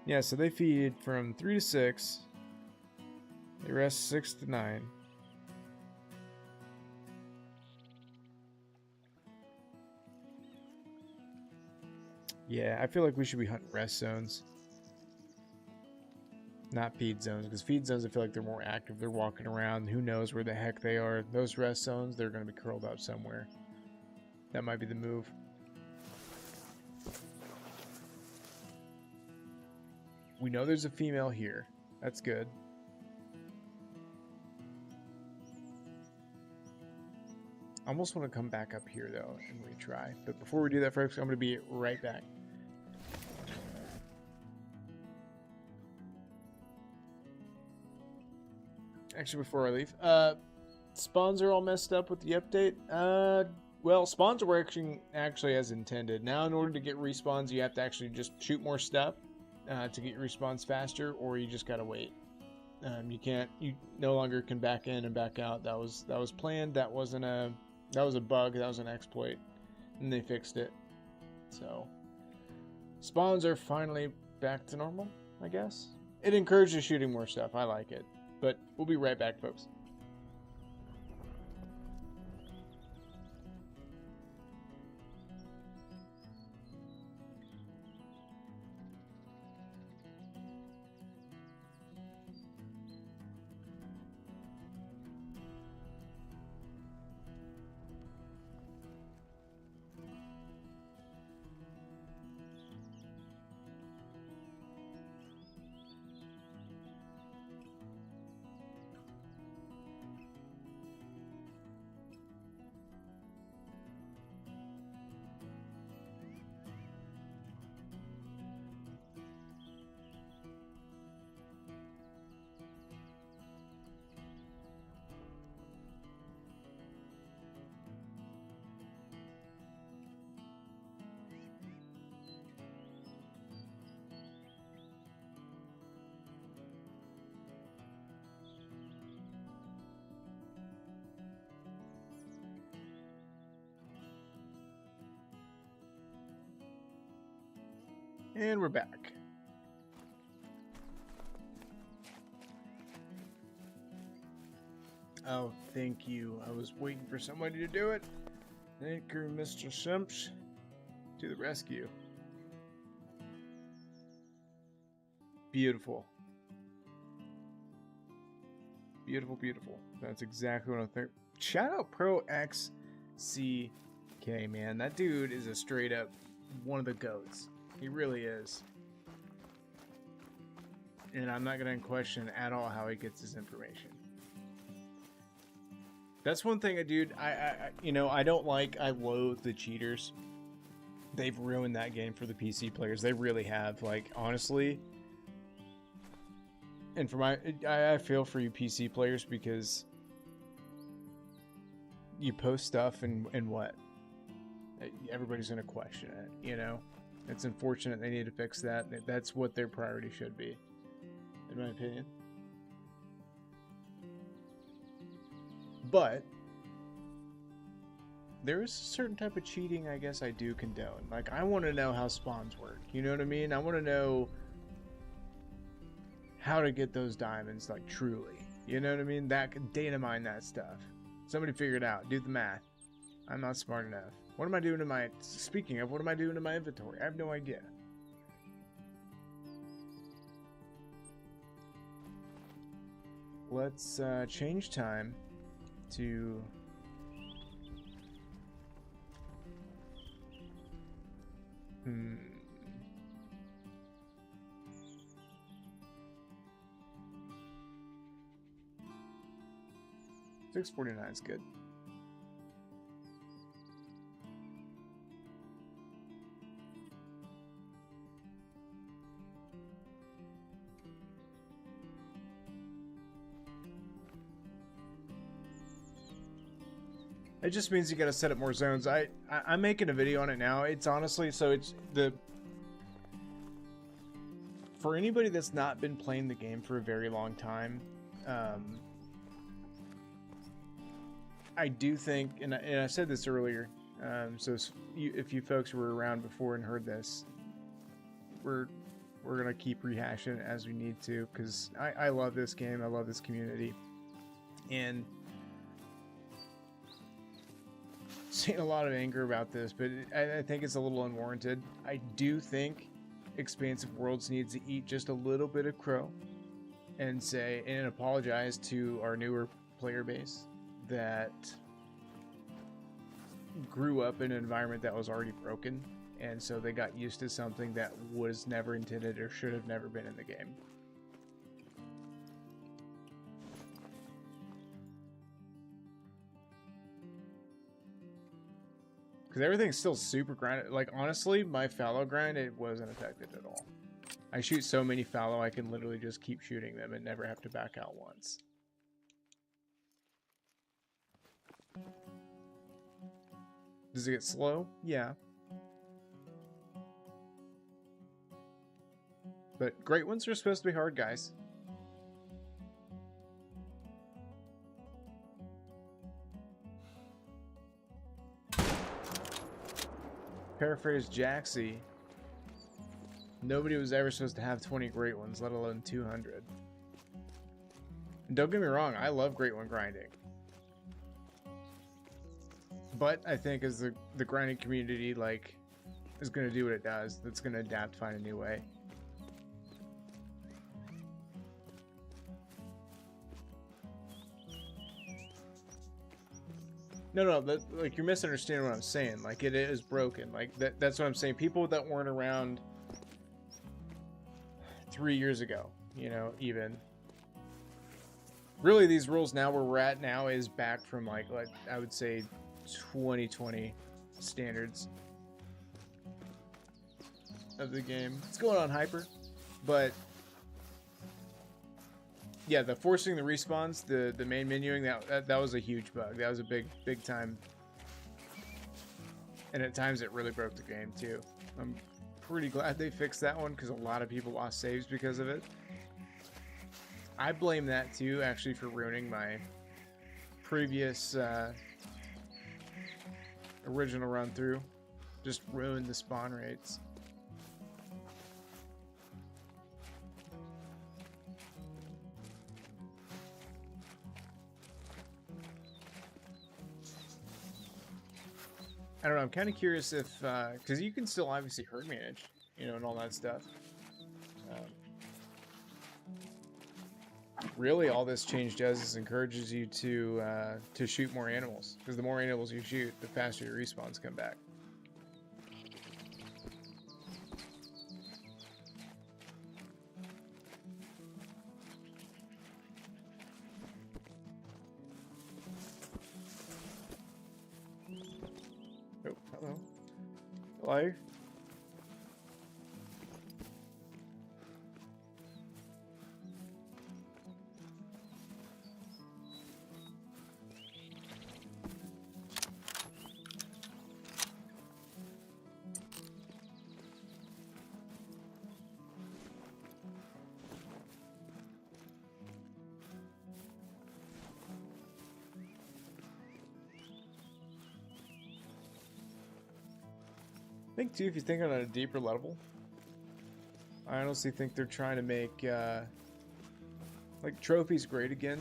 Yeah, so they feed from 3 to 6. They rest 6 to 9. Yeah, I feel like we should be hunting rest zones. Not feed zones, because feed zones I feel like they're more active. They're walking around. Who knows where the heck they are. Those rest zones, they're going to be curled up somewhere. That might be the move. We know there's a female here. That's good. I almost want to come back up here, though, and retry. But before we do that, folks, I'm going to be right back. Actually, before I leave, spawns are all messed up with the update. Well, spawns are working actually as intended. Now, in order to get respawns, you have to actually just shoot more stuff to get your respawns faster, or you just gotta wait. You no longer can back in and back out. That was planned. That was a bug. That was an exploit, and they fixed it. So, spawns are finally back to normal, I guess. It encourages shooting more stuff. I like it. But we'll be right back, folks. And we're back. Oh, thank you. I was waiting for somebody to do it. Thank you, Mr. Simps, to the rescue. Beautiful. Beautiful, beautiful. That's exactly what I think. Shout out Pro XCK, man. That dude is a straight up one of the GOATs. He really is. And I'm not going to question at all how he gets his information. That's one thing, dude, I don't like, I loathe the cheaters. They've ruined that game for the PC players. They really have, like, honestly. And for I feel for you PC players because you post stuff and what? Everybody's going to question it, you know? It's unfortunate. They need to fix that. That's what their priority should be, in my opinion. But there is a certain type of cheating I guess I do condone. Like, I want to know how spawns work. You know what I mean? I want to know how to get those diamonds, like, truly. You know what I mean? That could data mine that stuff. Somebody figure it out. Do the math. I'm not smart enough. What am I doing to my... Speaking of, what am I doing to my inventory? I have no idea. Let's change time to... 6:49 is good. It just means you gotta set up more zones. I'm making a video on it now. It's honestly, so it's the... For anybody that's not been playing the game for a very long time, I do think, and I said this earlier, so if you folks were around before and heard this, we're gonna keep rehashing it as we need to, because I love this game, I love this community, and seeing a lot of anger about this, but I think it's a little unwarranted. I do think Expansive Worlds needs to eat just a little bit of crow and say and apologize to our newer player base that grew up in an environment that was already broken, and so they got used to something that was never intended or should have never been in the game. Because everything's still super grinded. Like, honestly, my fallow grind, it wasn't affected at all. I shoot so many fallow, I can literally just keep shooting them and never have to back out once. Does it get slow? Yeah. But great ones are supposed to be hard, guys. Paraphrase Jaxie. Nobody was ever supposed to have 20 great ones, let alone 200. And don't get me wrong, I love great one grinding. But I think as the grinding community, like, is going to do what it does, that's going to adapt, find a new way. No, like, you're misunderstanding what I'm saying. Like, it is broken. Like, that's what I'm saying. People that weren't around 3 years ago, you know, even. Really, these rules now where we're at now is back from, like I would say 2020 standards of the game. It's going on hyper, but yeah, the forcing the respawns, the main menuing, that was a huge bug. That was a big time, and at times it really broke the game too. I'm pretty glad they fixed that one because a lot of people lost saves because of it. I blame that too, actually, for ruining my previous original run through. Just ruined the spawn rates. I don't know, I'm kind of curious if, because you can still obviously herd manage, you know, and all that stuff. Really, all this change does is encourages you to shoot more animals, because the more animals you shoot, the faster your respawns come back. Oh, hello. Hello. think too, if you think on a deeper level, I honestly think they're trying to make like trophies great again.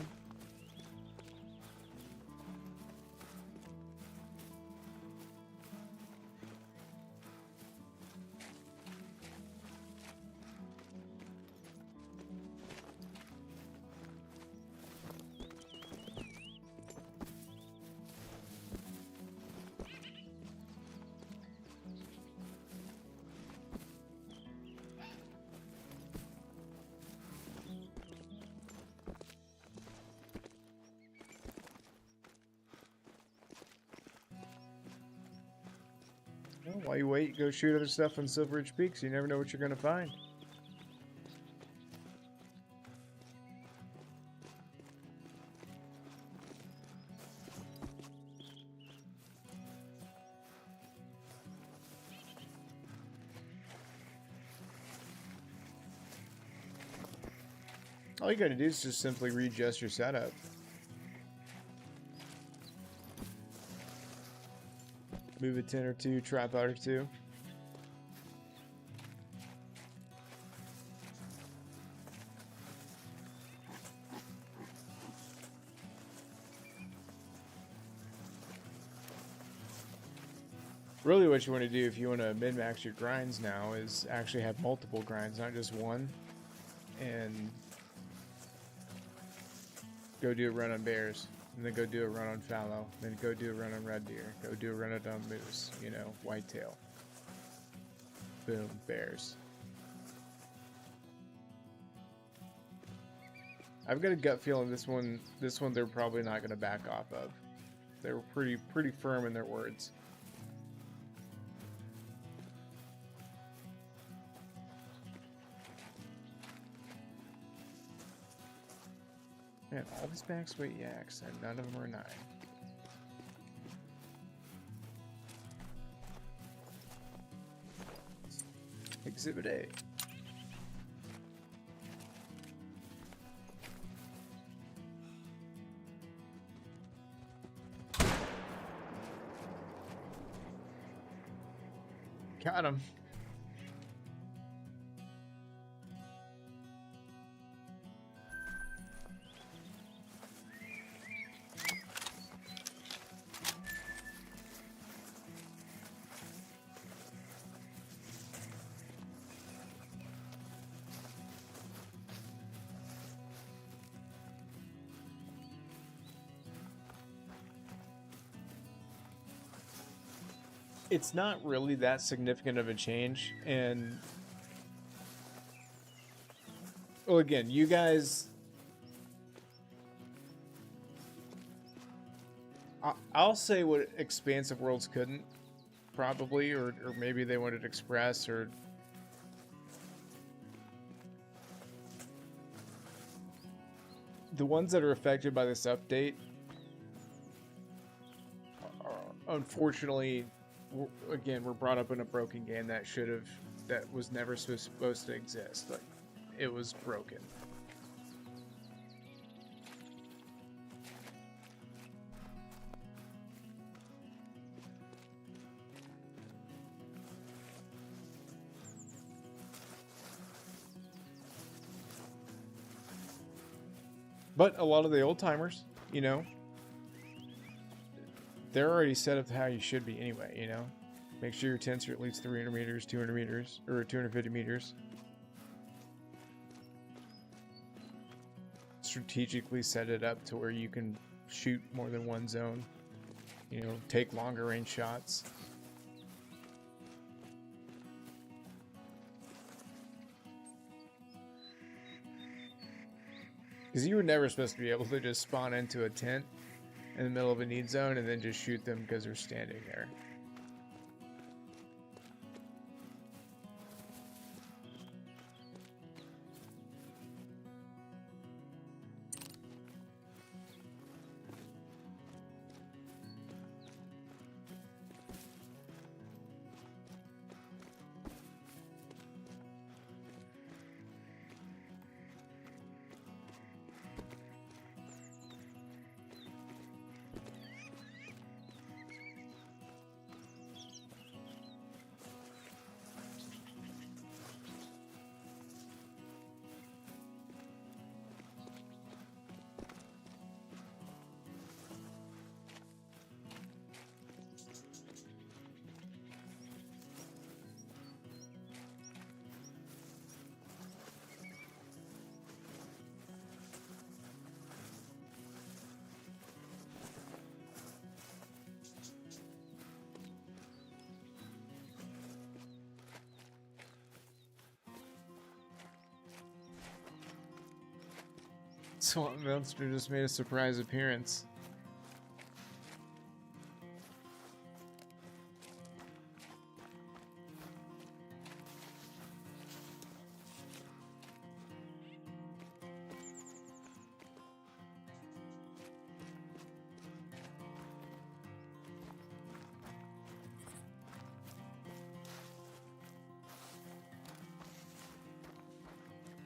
Well, while you wait, go shoot other stuff on Silver Ridge Peaks. You never know what you're going to find. All you got to do is just simply readjust your setup. Move a 10 or 2, tripod or 2. Really what you want to do if you want to min-max your grinds now is actually have multiple grinds, not just one. And go do a run on bears. And then go do a run on fallow. Then go do a run on red deer. Go do a run on moose. You know, whitetail. Boom, bears. I've got a gut feeling this one they're probably not going to back off of. They were pretty firm in their words. Man, all these max weight yaks, and none of them are 9. Exhibit A. Got him. It's not really that significant of a change, and well, again, you guys, I'll say what Expansive Worlds couldn't, probably, or maybe they wanted Express, or the ones that are affected by this update, unfortunately, again, we're brought up in a broken game that was never supposed to exist. Like, it was broken. But a lot of the old timers, you know, they're already set up to how you should be anyway, you know? Make sure your tents are at least 300 meters, 200 meters, or 250 meters. Strategically set it up to where you can shoot more than one zone. You know, take longer range shots. Because you were never supposed to be able to just spawn into a tent in the middle of a need zone and then just shoot them because they're standing there. Swamp Monster just made a surprise appearance.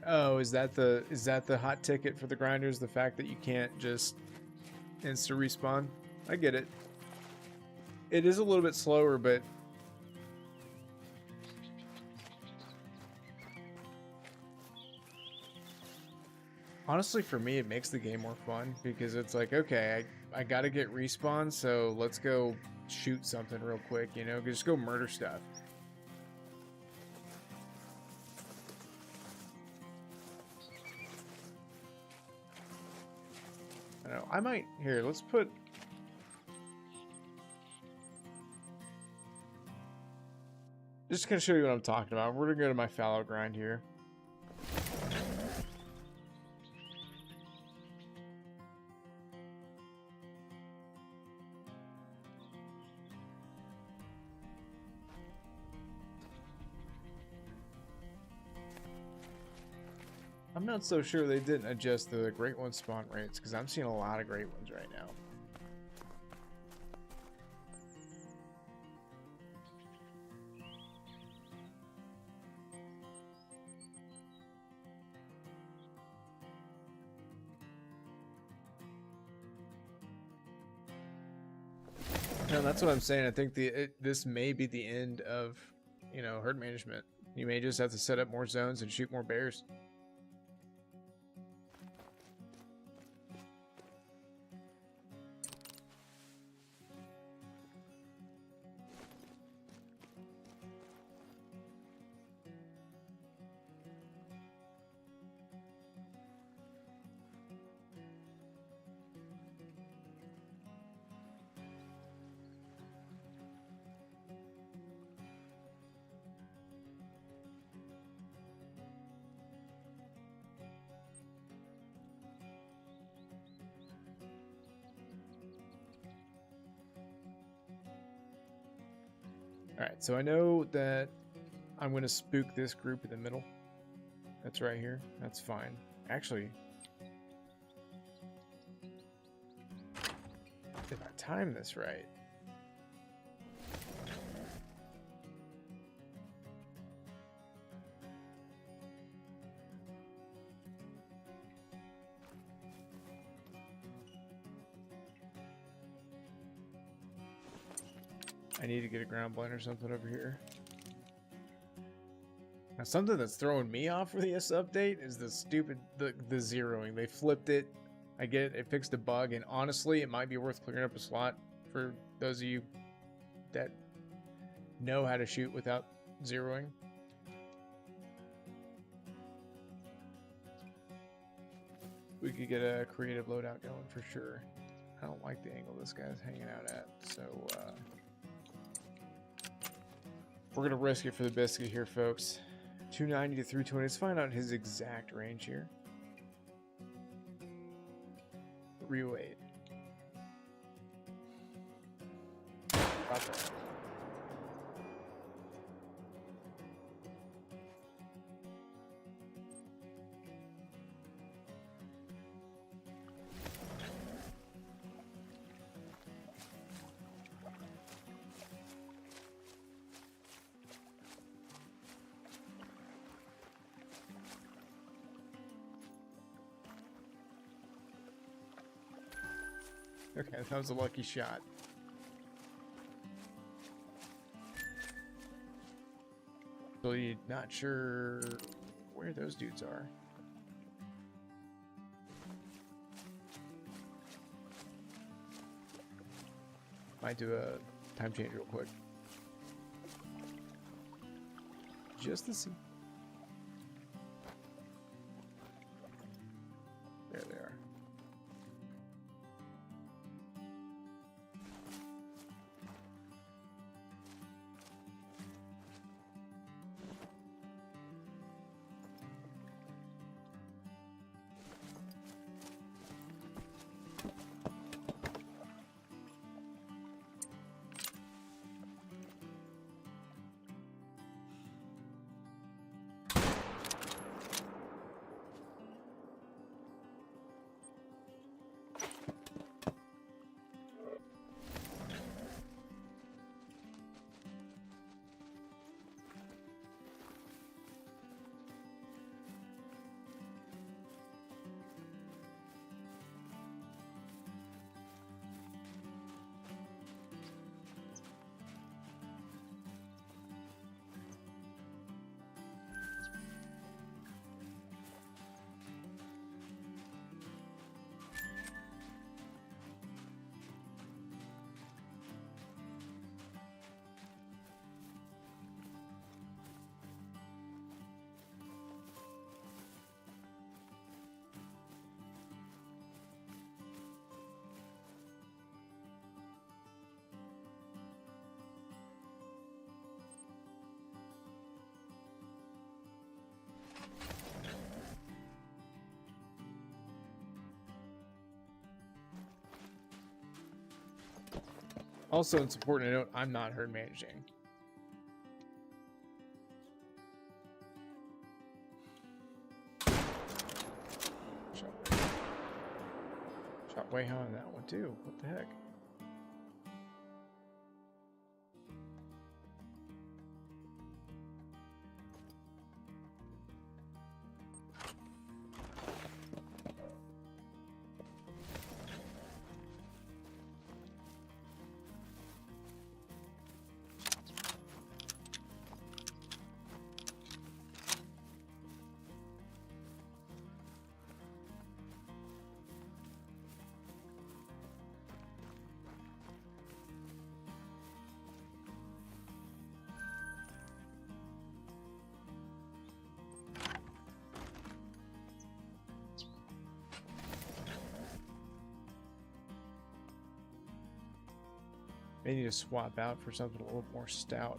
Oh, is that the hot ticket for the grinders? The fact that you can't just insta respawn? I get it. It is a little bit slower, but honestly, for me, it makes the game more fun because it's like, okay, I gotta get respawn, so let's go shoot something real quick, you know? Just go murder stuff. I don't know. I might... Here, let's put... Just gonna show you what I'm talking about. We're gonna go to my fallow grind here. I'm not so sure they didn't adjust the great one spawn rates because I'm seeing a lot of great ones right now. No, that's what I'm saying. I think this may be the end of, you know, herd management. You may just have to set up more zones and shoot more bears. Alright, so I know that I'm going to spook this group in the middle. That's right here. That's fine. Actually, if I time this right... I need to get a ground blind or something over here. Now, something that's throwing me off for this update is the stupid the zeroing. They flipped it. I get it. It fixed a bug, and honestly, it might be worth clearing up a slot for those of you that know how to shoot without zeroing. We could get a creative loadout going for sure. I don't like the angle this guy's hanging out at, so we're going to risk it for the biscuit here, folks. 290 to 320. Let's find out his exact range here. 308. About that. Okay, that was a lucky shot. So you're not sure where those dudes are. Might do a time change real quick. Just to see. There they are. Also, it's important to note I'm not herd managing. Shot way high on that one too. What the heck? May need to swap out for something a little more stout.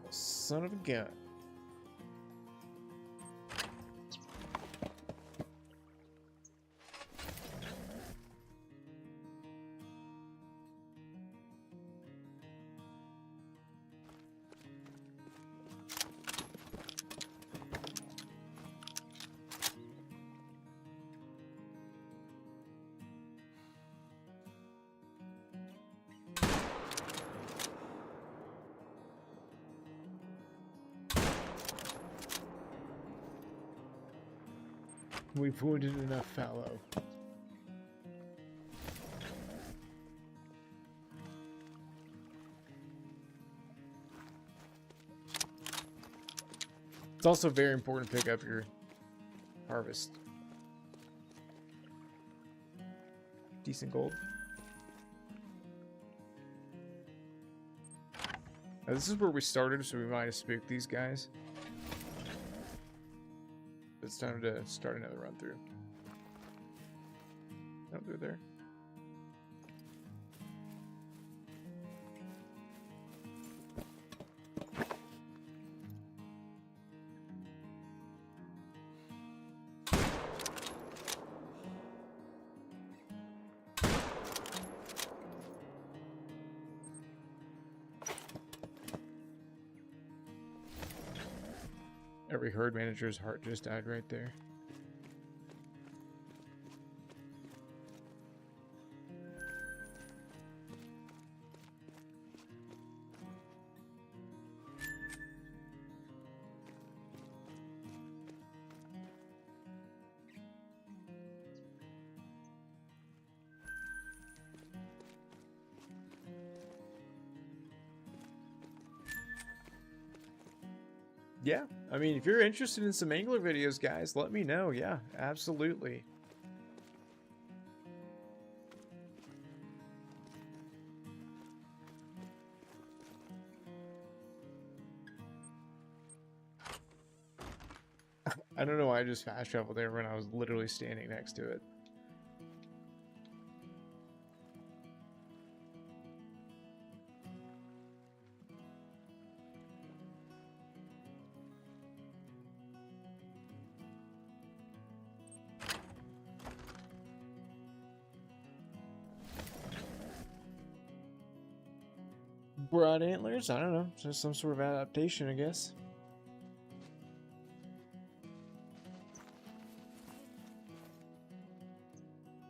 Son of a gun. We've wounded enough fallow. It's also very important to pick up your harvest. Decent gold. Now, this is where we started, so we might have spooked these guys. It's time to start another run through. Oh, they're there. Every herd manager's heart just died right there. Yeah, I mean, if you're interested in some angler videos, guys, let me know. Yeah, absolutely. I don't know why I just fast traveled there when I was literally standing next to it. Broad antlers? I don't know. Just some sort of adaptation, I guess.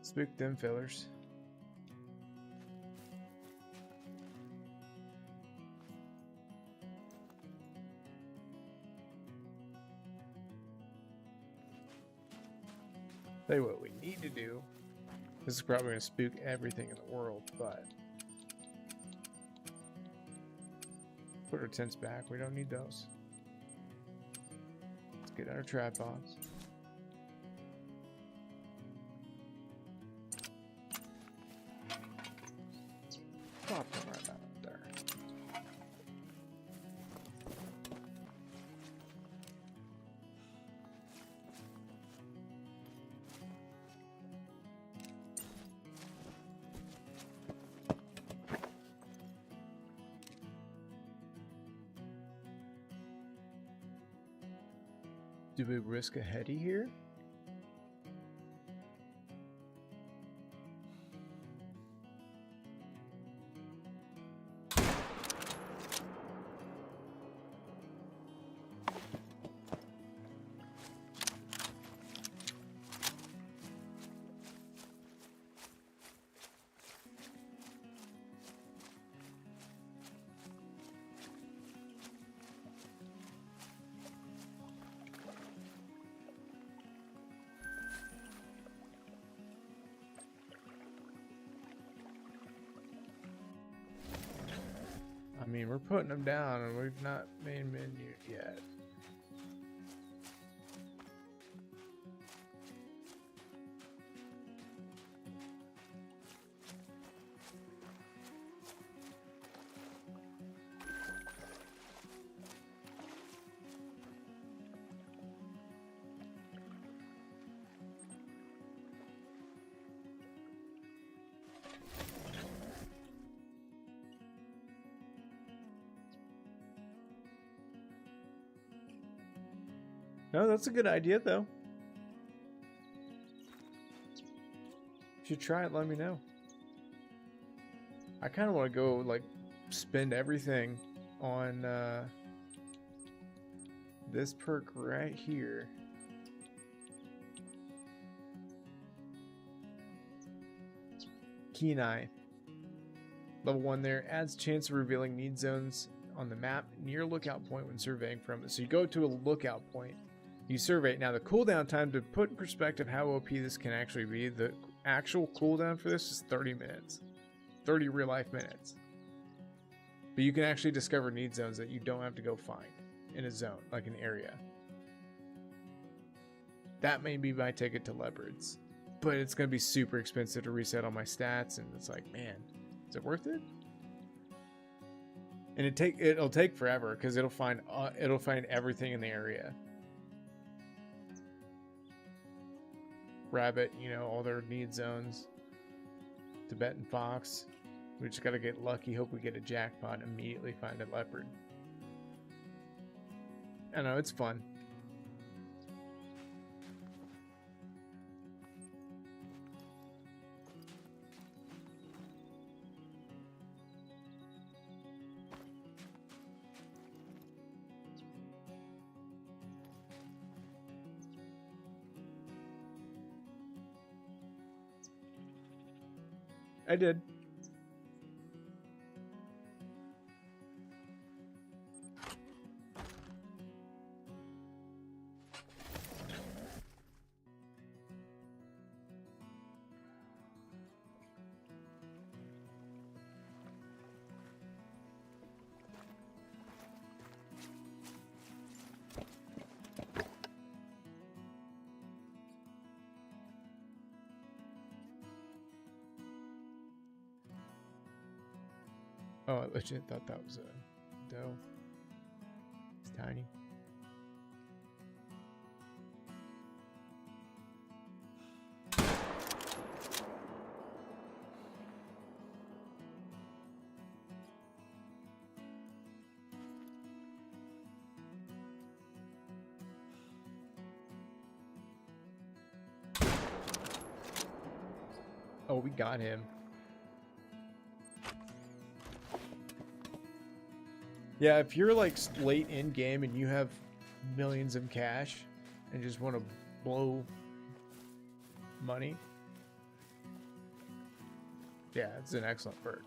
Spook them fellers. Tell you what we need to do. This is probably going to spook everything in the world, but put our tents back. We don't need those. Get our trap box. Drop them right down there. Do we risk a heady here? I mean, we're putting them down and we've not main menu yet. No, that's a good idea, though. If you try it, let me know. I kind of want to go, like, spend everything on this perk right here. Keen Eye. Level 1 there. Adds chance of revealing need zones on the map near lookout point when surveying from it. So you go to a lookout point. You survey it. Now the cooldown time, to put in perspective how OP this can actually be, the actual cooldown for this is 30 minutes. 30 real life minutes. But you can actually discover need zones that you don't have to go find in a zone, like an area. That may be my ticket to Leopards. But it's going to be super expensive to reset all my stats, and it's like, man, is it worth it? And it'll take forever because it'll find everything in the area. Rabbit, you know, all their need zones. Tibetan fox. We just gotta get lucky, hope we get a jackpot, immediately find a leopard. I know, it's fun. I did. Oh, I legit thought that was a doe. It's tiny. Oh, we got him. Yeah, if you're like late in game and you have millions of cash and just want to blow money, yeah, it's an excellent perk.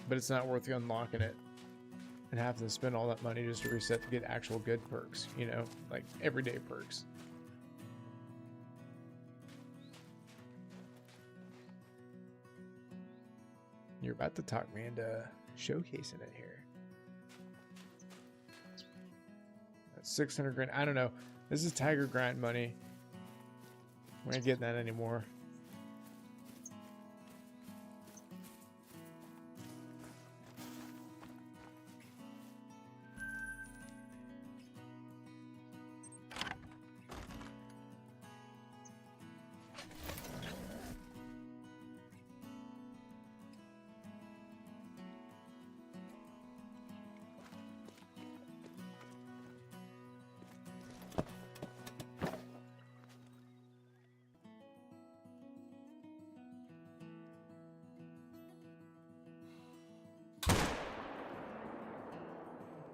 But it's not worth you unlocking it and having to spend all that money just to reset to get actual good perks, you know, like everyday perks. You're about to talk me into showcasing it here. That's 600 grand. I don't know. This is Tiger Grind money. We're not getting that anymore.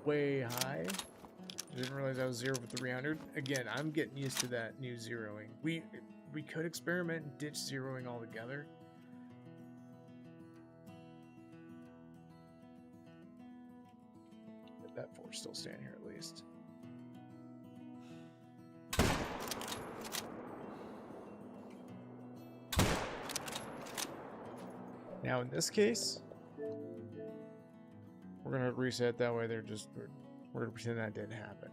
Way high. Didn't realize I was 0 for 300. Again, I'm getting used to that new zeroing. We could experiment and ditch zeroing altogether. But that 4's still standing here at least. Now in this case, we're gonna reset that way. We're gonna pretend that didn't happen.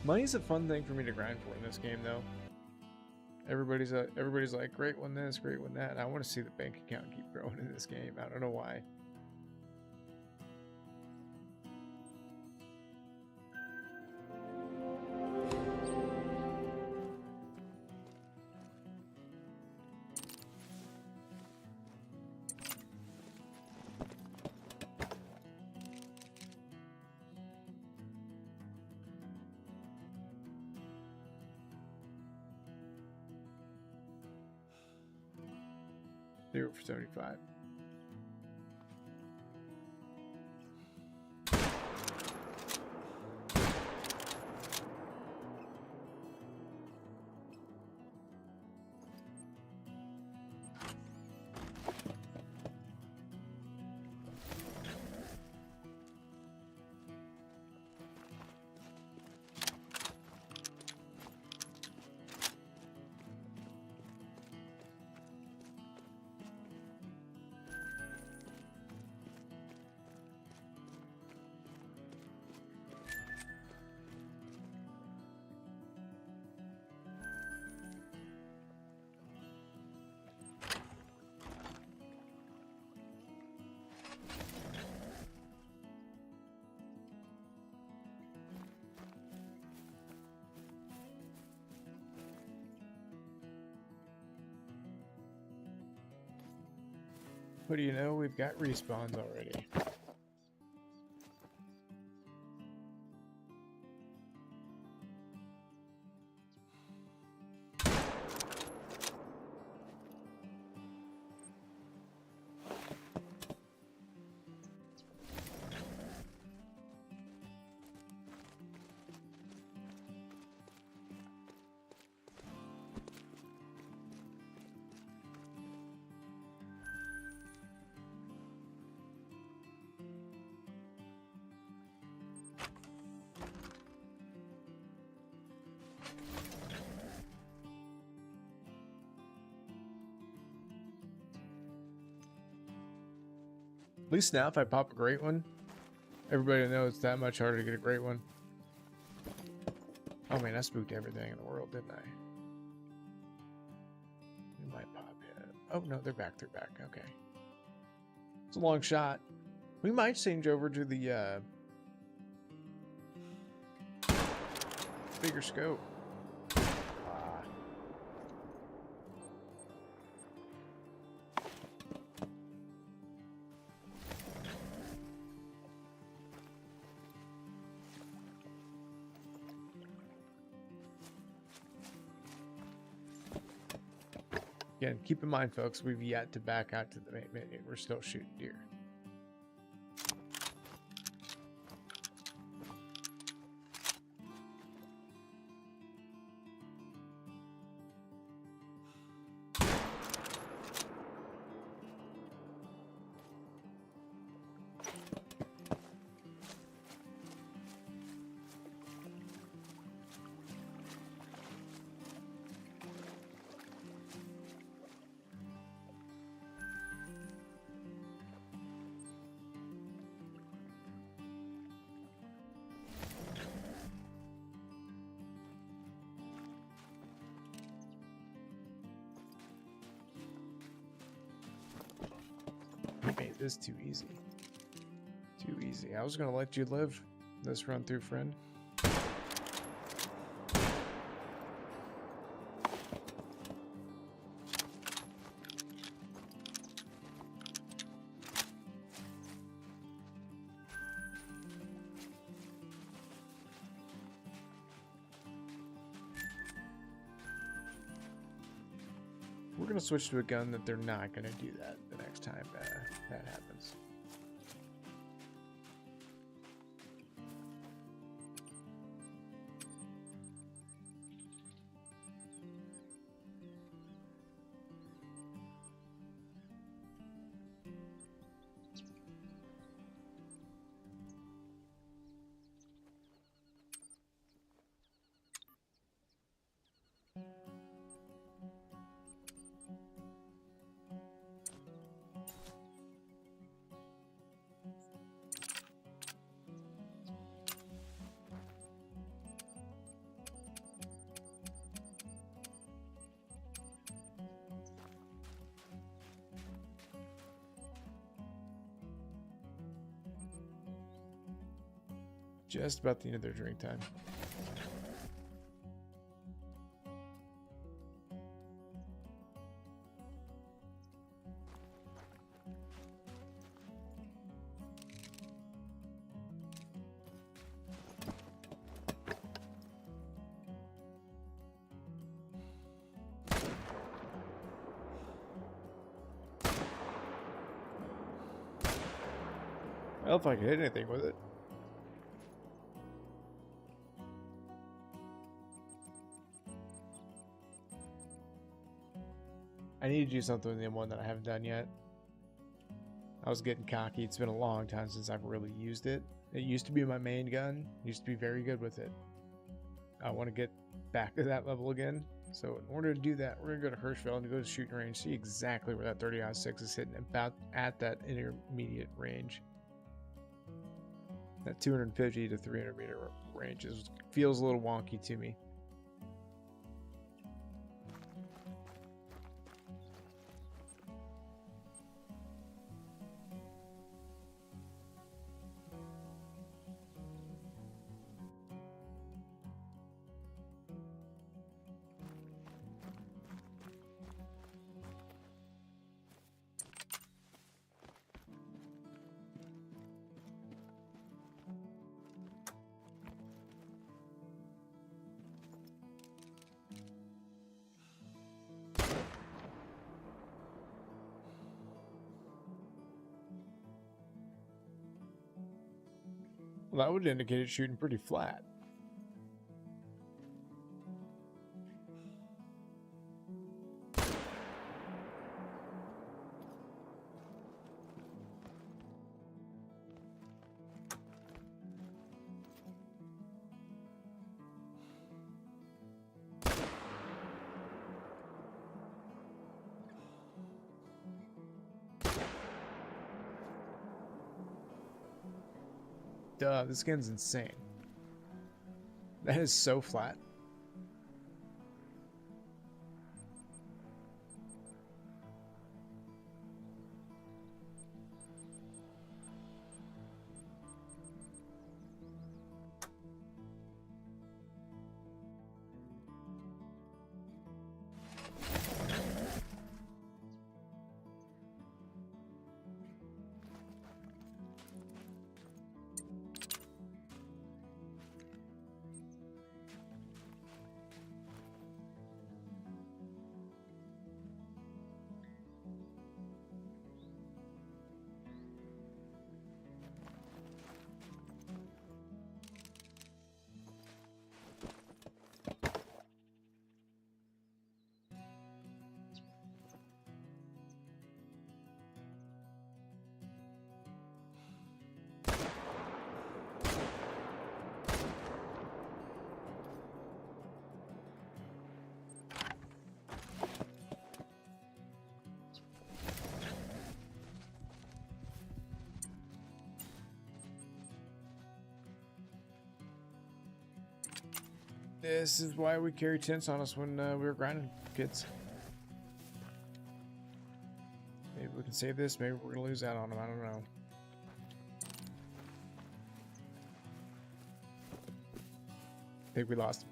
Money's a fun thing for me to grind for in this game, though. Everybody's like, great one this, great one that. I want to see the bank account keep growing in this game. I don't know why. Do it for 75. What do you know? We've got respawns already. At least now if I pop a great one, everybody will know it's that much harder to get a great one. Oh man, I spooked everything in the world, didn't I? You might pop it. Oh no, they're back, okay. It's a long shot. We might change over to the bigger scope. Again, keep in mind, folks, we've yet to back out to the main menu. We're still shooting deer. this too easy. Too easy. I was gonna let you live this run through, friend. We're gonna switch to a gun that they're not gonna do that the next time that happens. Just about the end of their drink time. Well, if I could hit anything with it. I need to do something with the M1 that I haven't done yet. I was getting cocky. It's been a long time since I've really used it. It used to be my main gun. Used to be very good with it. I want to get back to that level again. So in order to do that, we're going to go to Hirschfeld and go to shooting range. See exactly where that 30-06 is hitting, about at that intermediate range. That 250 to 300 meter range feels a little wonky to me. Well, that would indicate it's shooting pretty flat. Duh, this gun's insane. That is so flat. This is why we carry tents on us when we were grinding kids. Maybe we can save this. Maybe we're gonna lose out on him. I don't know. I think we lost him.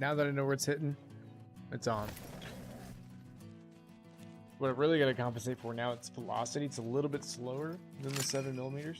Now that I know where it's hitting, it's on. What I really got to compensate for now, it's velocity. It's a little bit slower than the 7mm.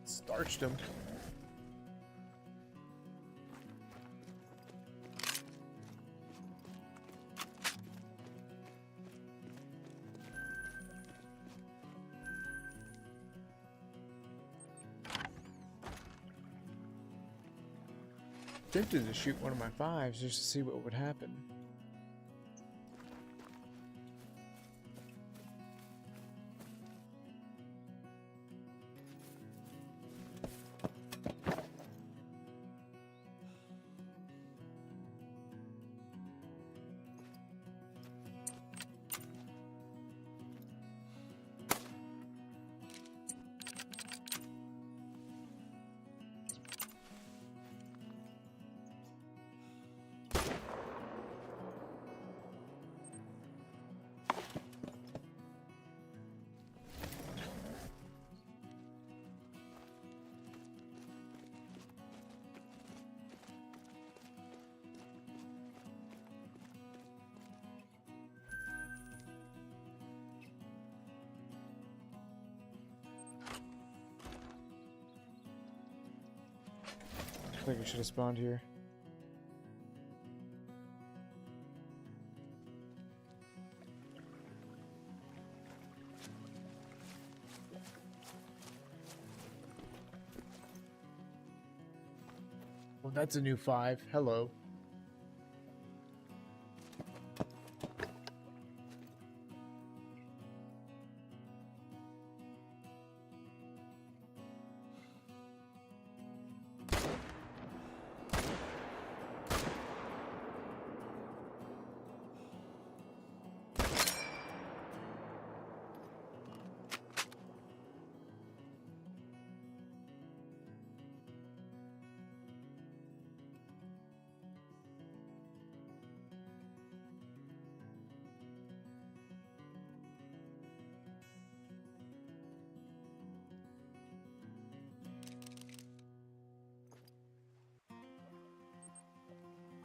Starched him. Tempted to shoot one of my 5s just to see what would happen. I think I should have spawned here. Well, that's a new 5. Hello.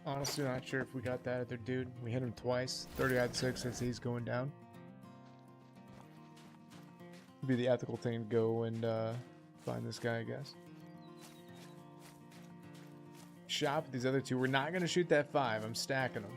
Honestly, not sure if we got that other dude. We hit him twice. 30 out of 6 as he's going down. It'd be the ethical thing to go and find this guy, I guess. Shop with these other two. We're not going to shoot that 5. I'm stacking them.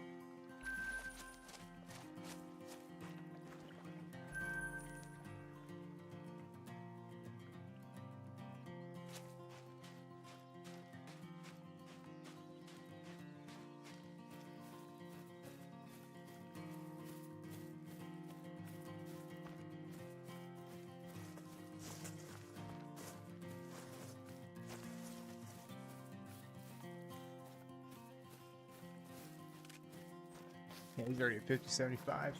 Yeah, he's already at 5075.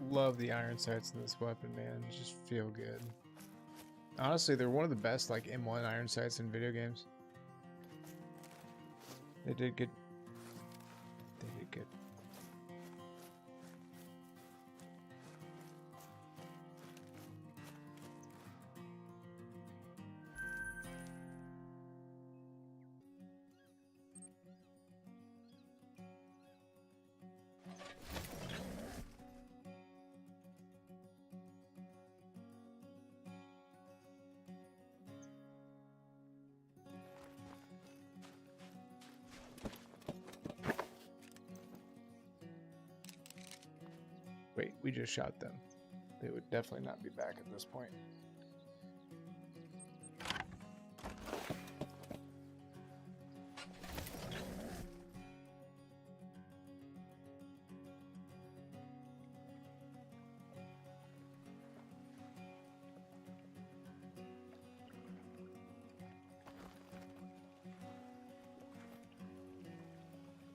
Love the iron sights in this weapon, man. They just feel good. Honestly, they're one of the best like M1 iron sights in video games. They did good. They did good. Wait, we just shot them. They would definitely not be back at this point.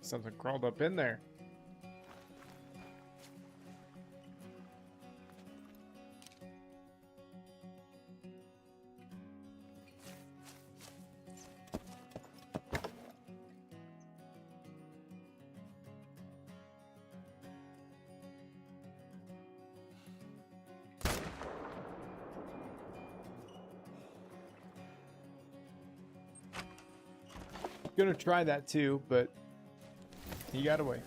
Something crawled up in there. Gonna try that too, but he got away.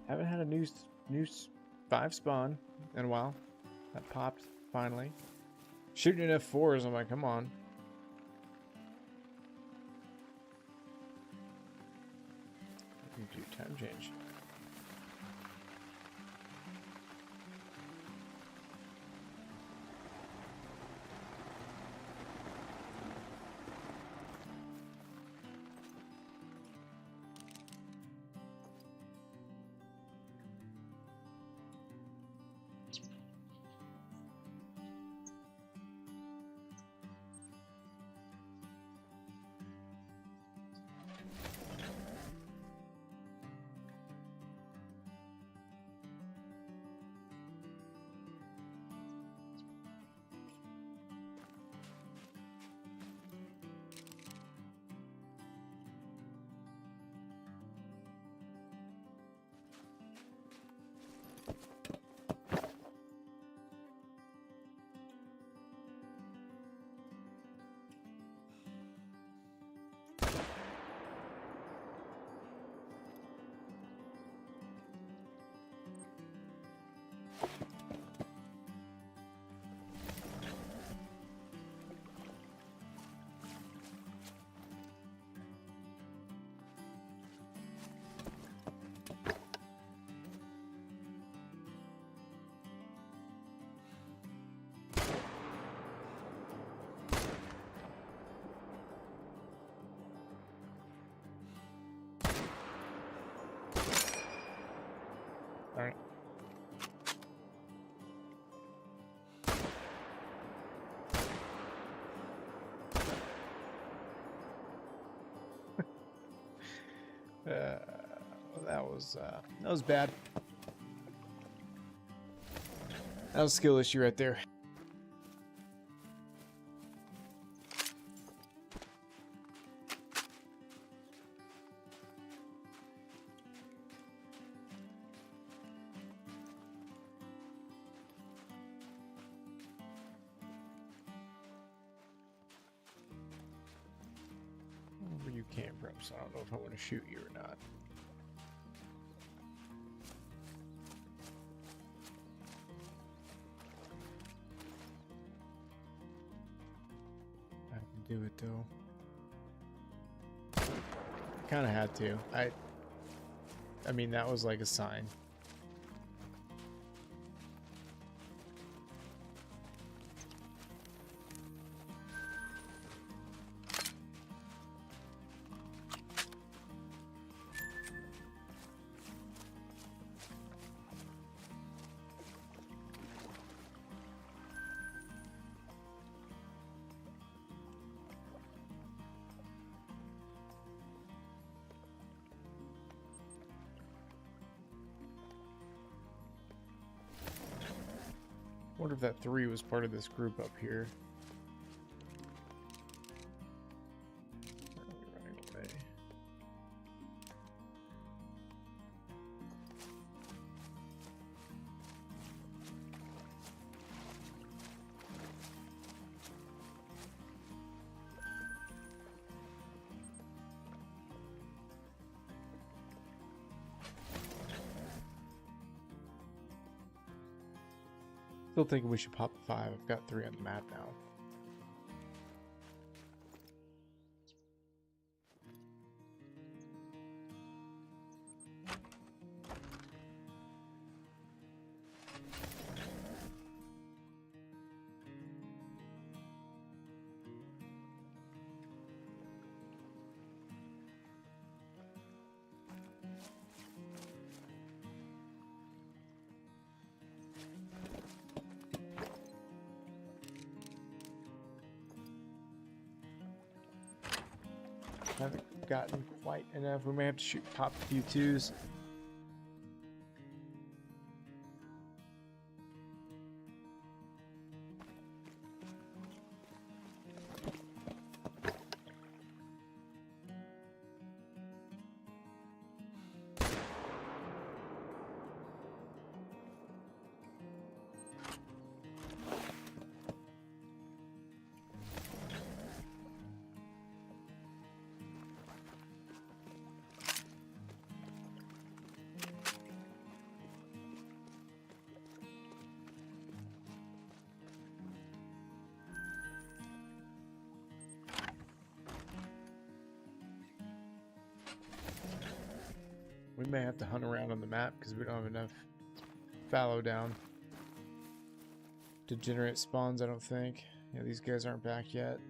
Haven't had a new 5 spawn in a while. That popped finally. Shooting at F4s, I'm like, come on. Do time change. That was bad. That was a skill issue right there. Where you came from, so I don't know if I want to shoot you or not. I can do it though. Kind of had to. I mean, that was like a sign. I wonder if that 3 was part of this group up here. Where are we running away? Still thinking we should pop the 5. I've got 3 on the map now. Haven't gotten quite enough. We may have to pop a few 2s. We may have to hunt around on the map because we don't have enough fallow down to generate spawns, I don't think. Yeah, these guys aren't back yet.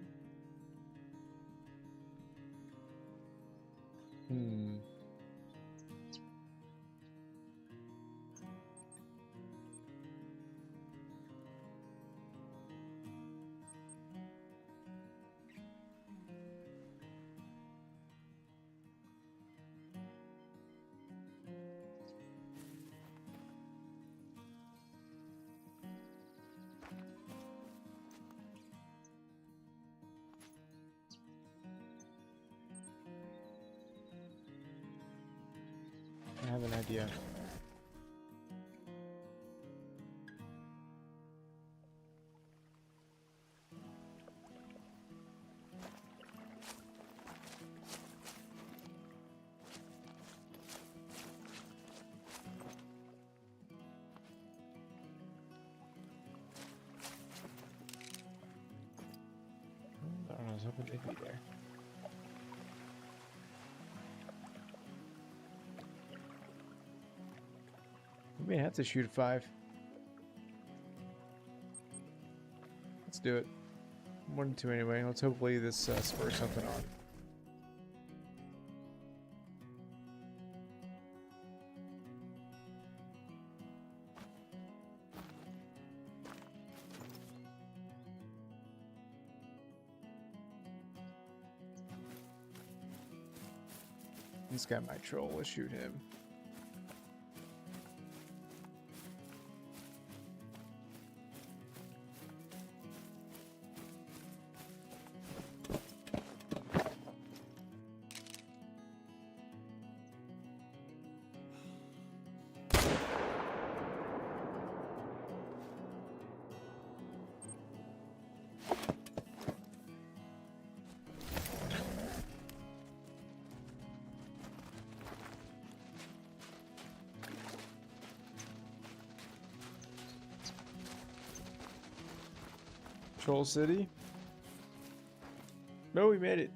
I have an idea. I was hoping they'd be there. We may have to shoot a 5. Let's do it. 1 and 2 anyway. Let's hopefully this spurs something on. This guy might troll. Let's shoot him. Troll City? No, we made it.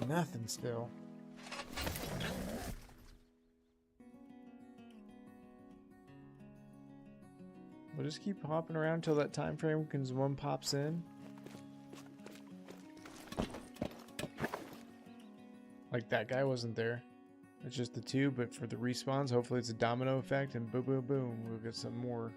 Nothing still. We'll just keep hopping around till that time frame because one pops in. Like that guy wasn't there. It's just the two, but for the respawns, hopefully it's a domino effect and boom, boom, boom. We'll get some more.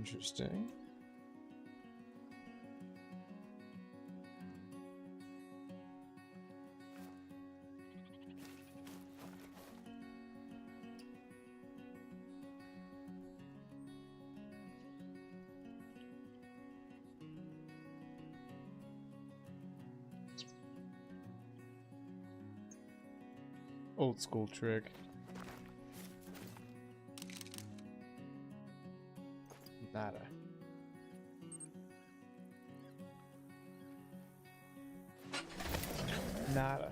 Interesting. Old school trick. Nada. Nada.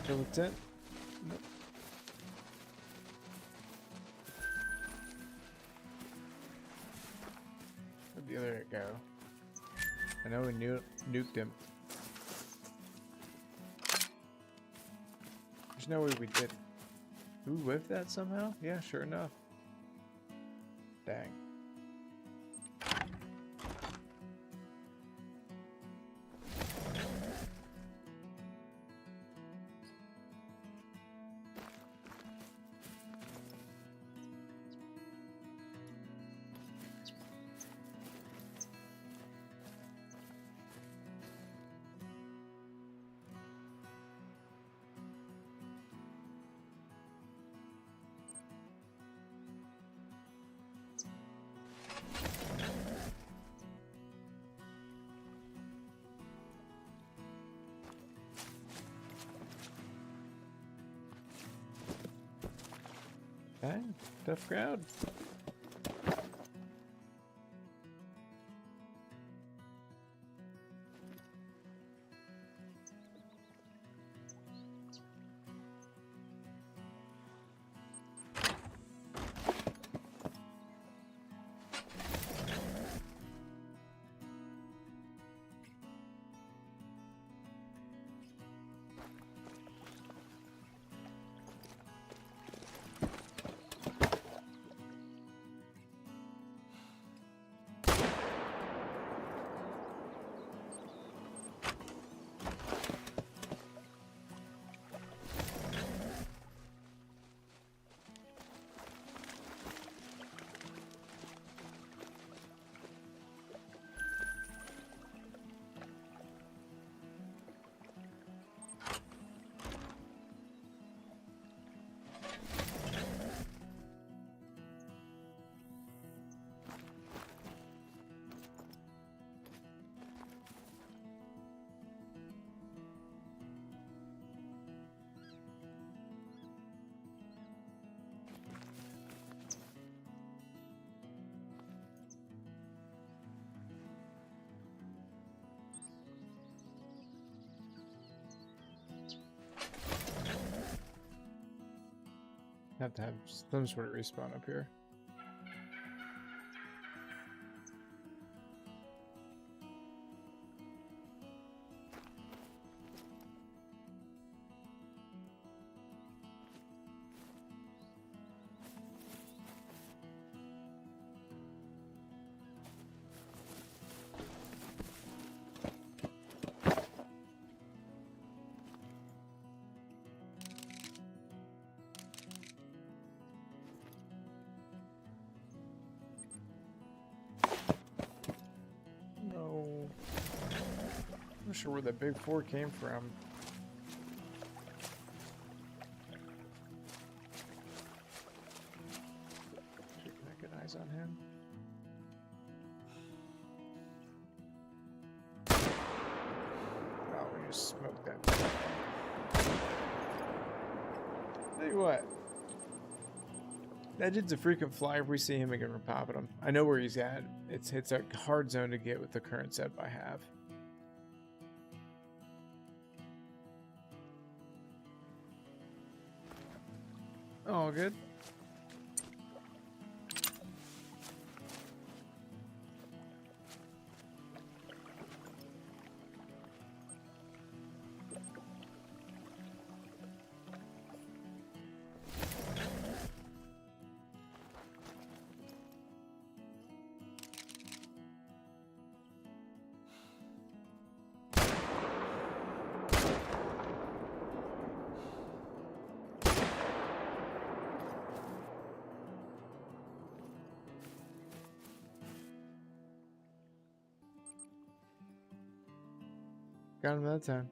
Kill the tent. Nope. Where'd the other go? I know we nuked him. There's no way we did. Did we whiff that somehow? Yeah, sure enough. Dang. Okay, tough crowd. Have to have some sort of respawn up here. No. I'm not sure where that big four came from. Keep good eyes on him. Oh, we just smoked that. Tell you what. That dude's a frequent flyer. If we see him again, we're popping him. I know where he's at. It's a hard zone to get with the current setup I have. All good. Got him that time.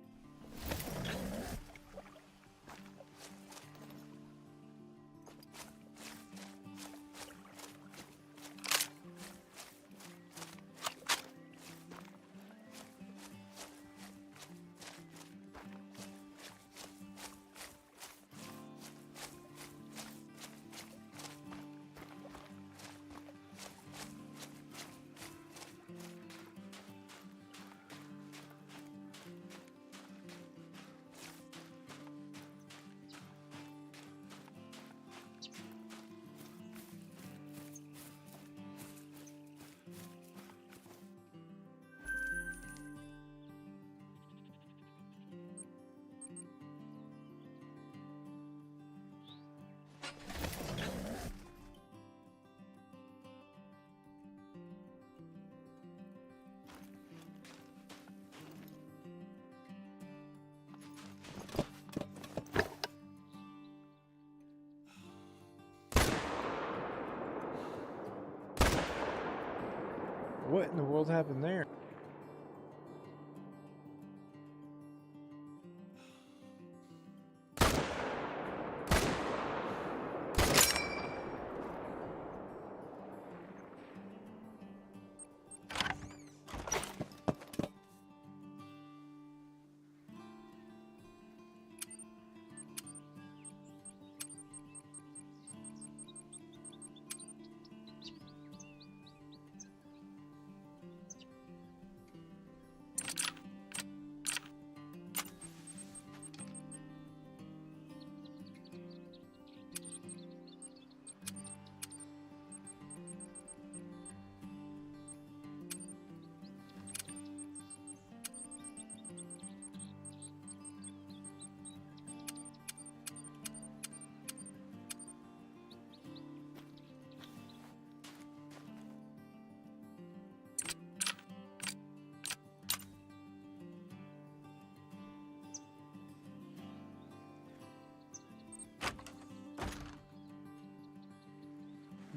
What in the world happened there?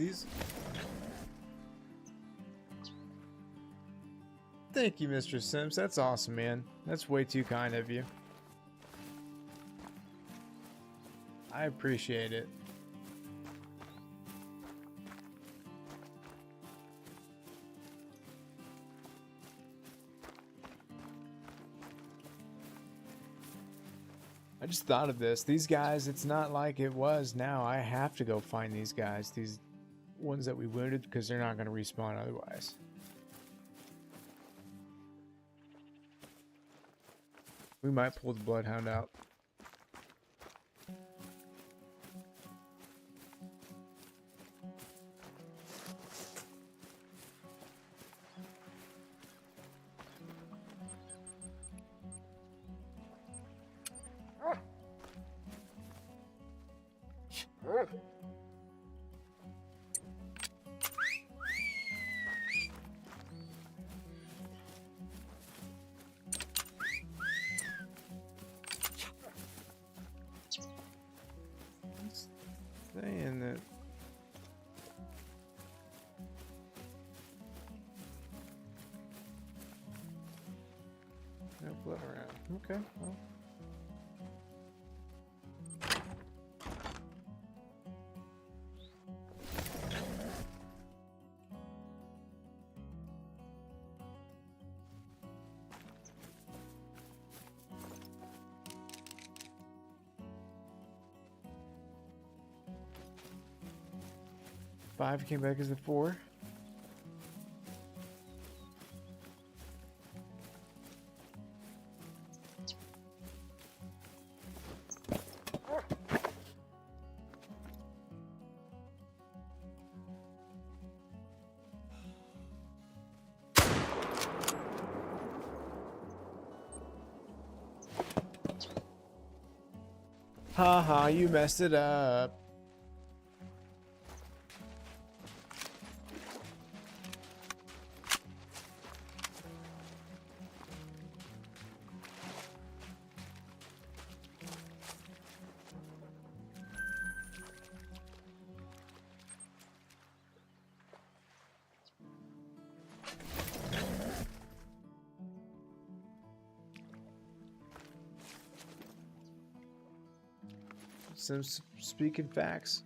these. Thank you, Mr. Sims. That's awesome, man. That's way too kind of you. I appreciate it. I just thought of this. These guys, it's not like it was now. I have to go find these guys. These ones that we wounded, because they're not going to respawn otherwise. We might pull the Bloodhound out. Saying that no blood around. Okay, well. Five came back as a 4. Haha, you messed it up. Some speaking facts.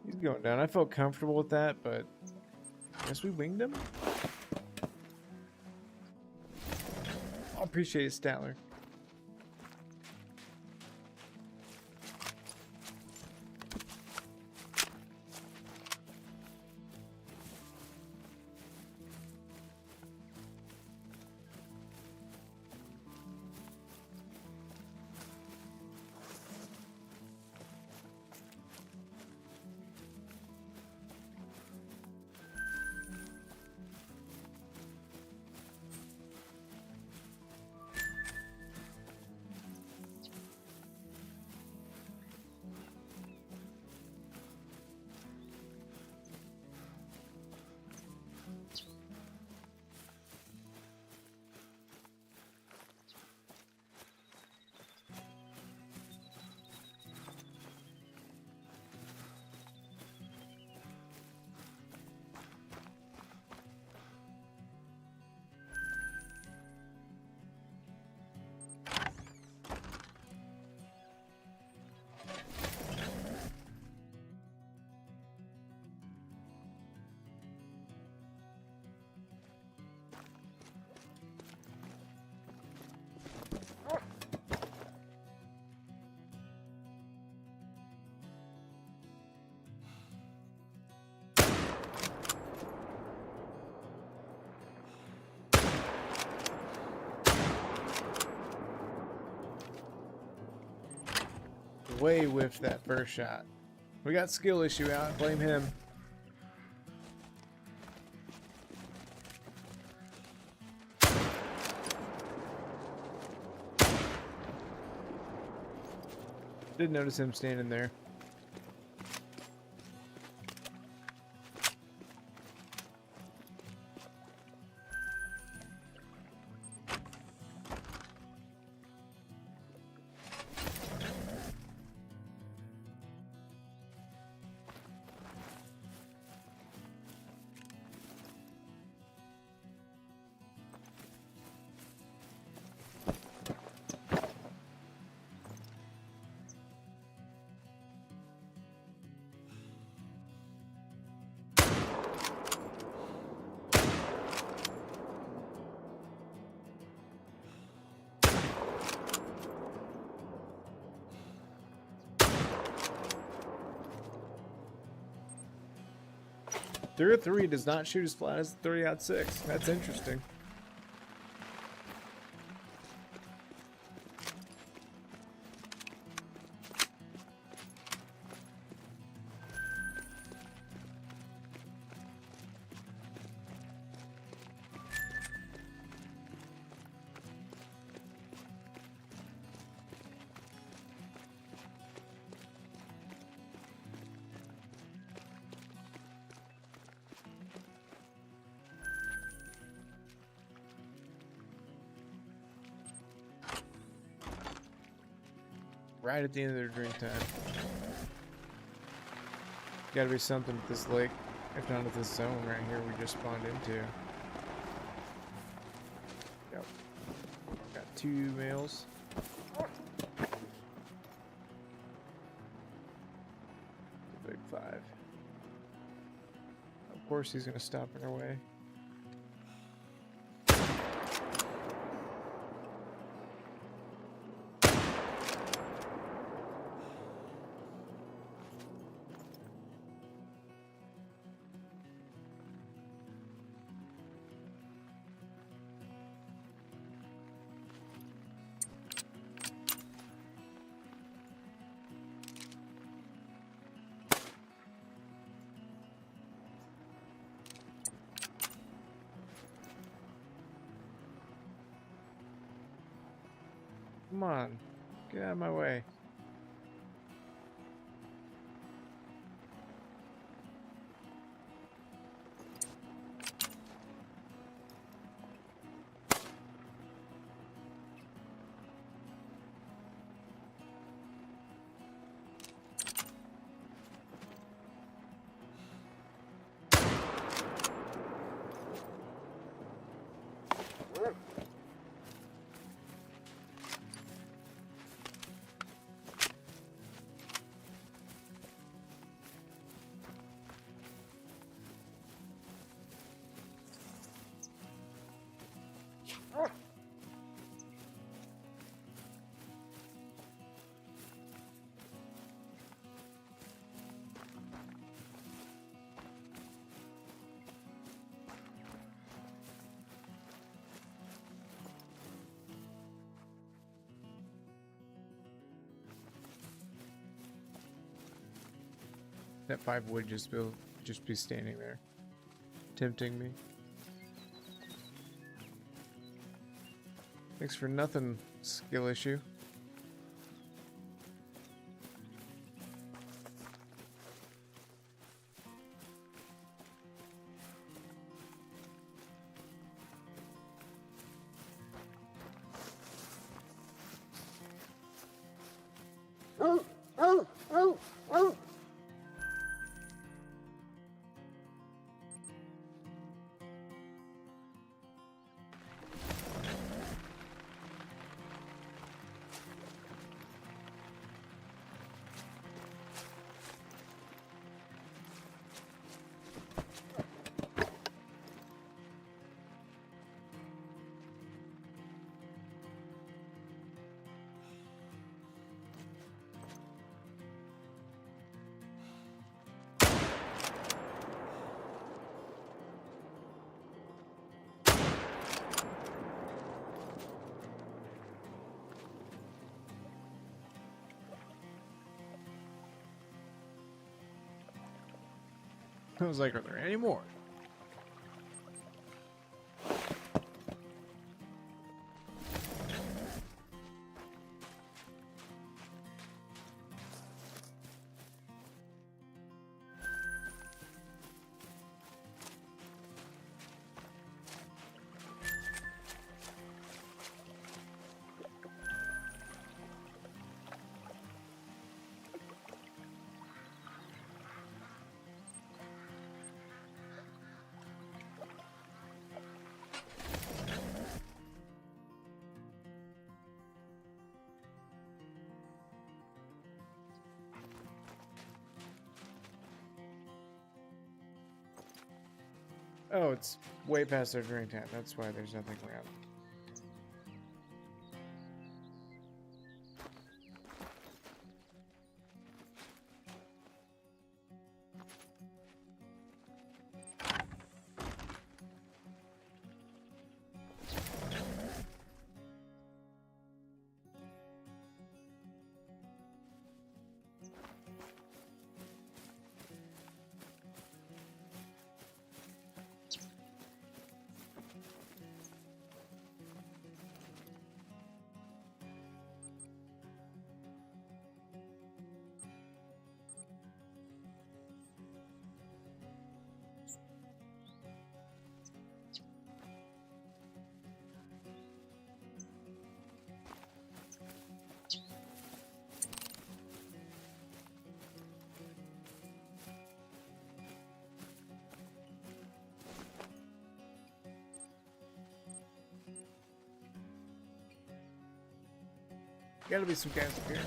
He's going down. I felt comfortable with that, but I guess we winged him. I appreciate it, Statler. way whiffed that first shot. We got skill issue out. Blame him. Did notice him standing there. Through 3 does not shoot as flat as the 3-06. That's interesting. Right at the end of their drink time. Gotta be something at this lake, if not at this zone right here we just spawned into. Yep. Got 2 males. The big 5. Of course he's gonna stop in our way. Come on, get out of my way. That 5 would just be standing there, tempting me. Thanks for nothing, skill issue. I was like, are there any more? Oh, it's way past their drink time. That's why there's nothing around. Gotta be some gas up here.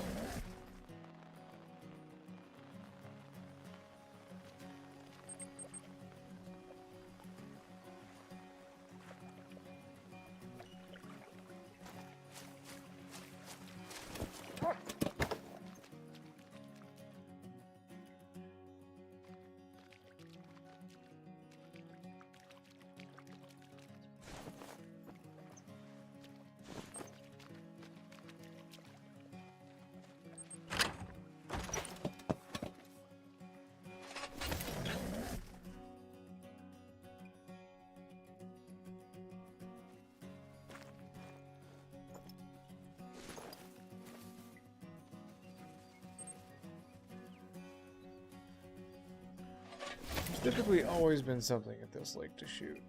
There's typically always been something at this lake to shoot.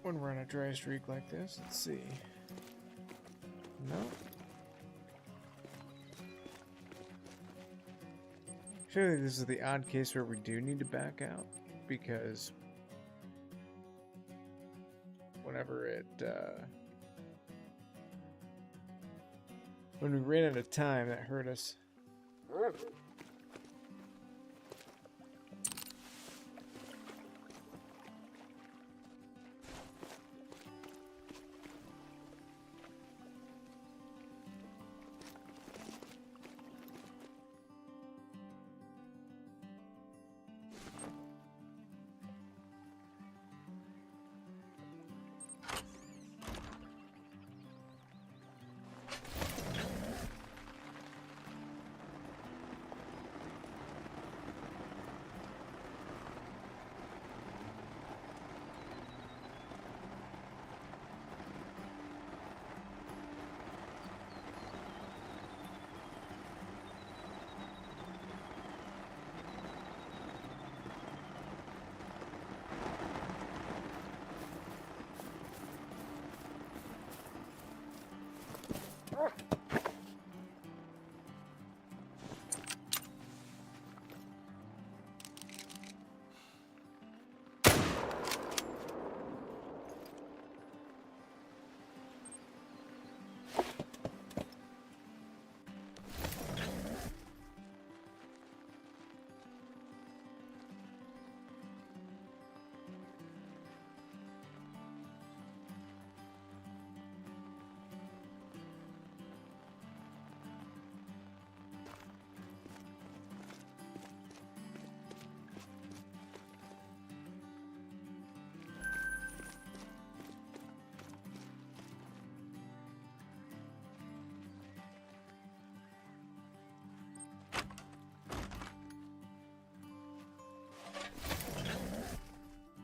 When we're on a dry streak like this, let's see. No. Surely this is the odd case where we do need to back out, because whenever it, when we ran out of time, that hurt us.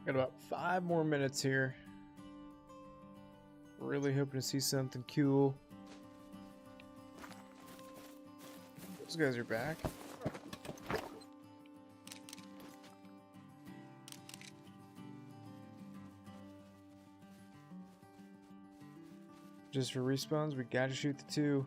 Got about 5 more minutes here. Really hoping to see something cool. Those guys are back. Just for respawns, we gotta shoot the 2.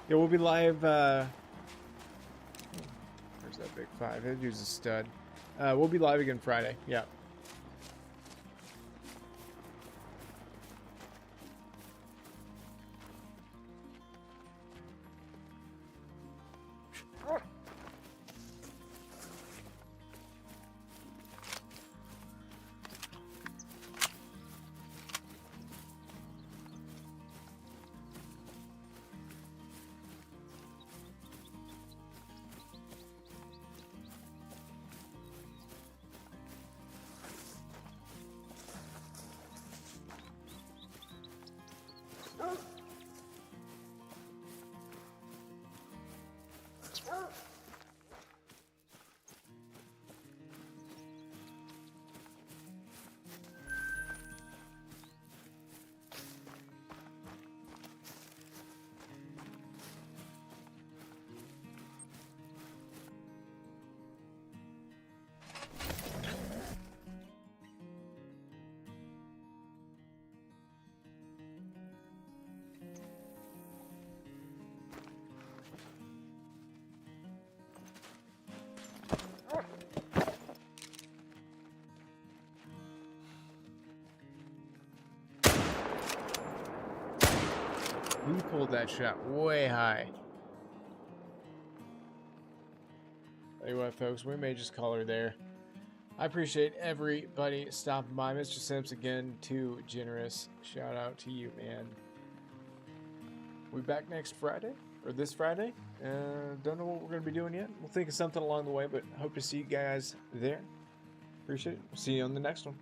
Yeah, we'll be live, where's that big 5? That dude's a stud. We'll be live again Friday, yeah. He pulled that shot way high. Tell you what, folks, we may just call her there. I appreciate everybody stopping by. Mr. Simps, again, too generous. Shout out to you, man. We back next Friday, or this Friday. Don't know what we're going to be doing yet. We'll think of something along the way, but hope to see you guys there. Appreciate it. See you on the next one.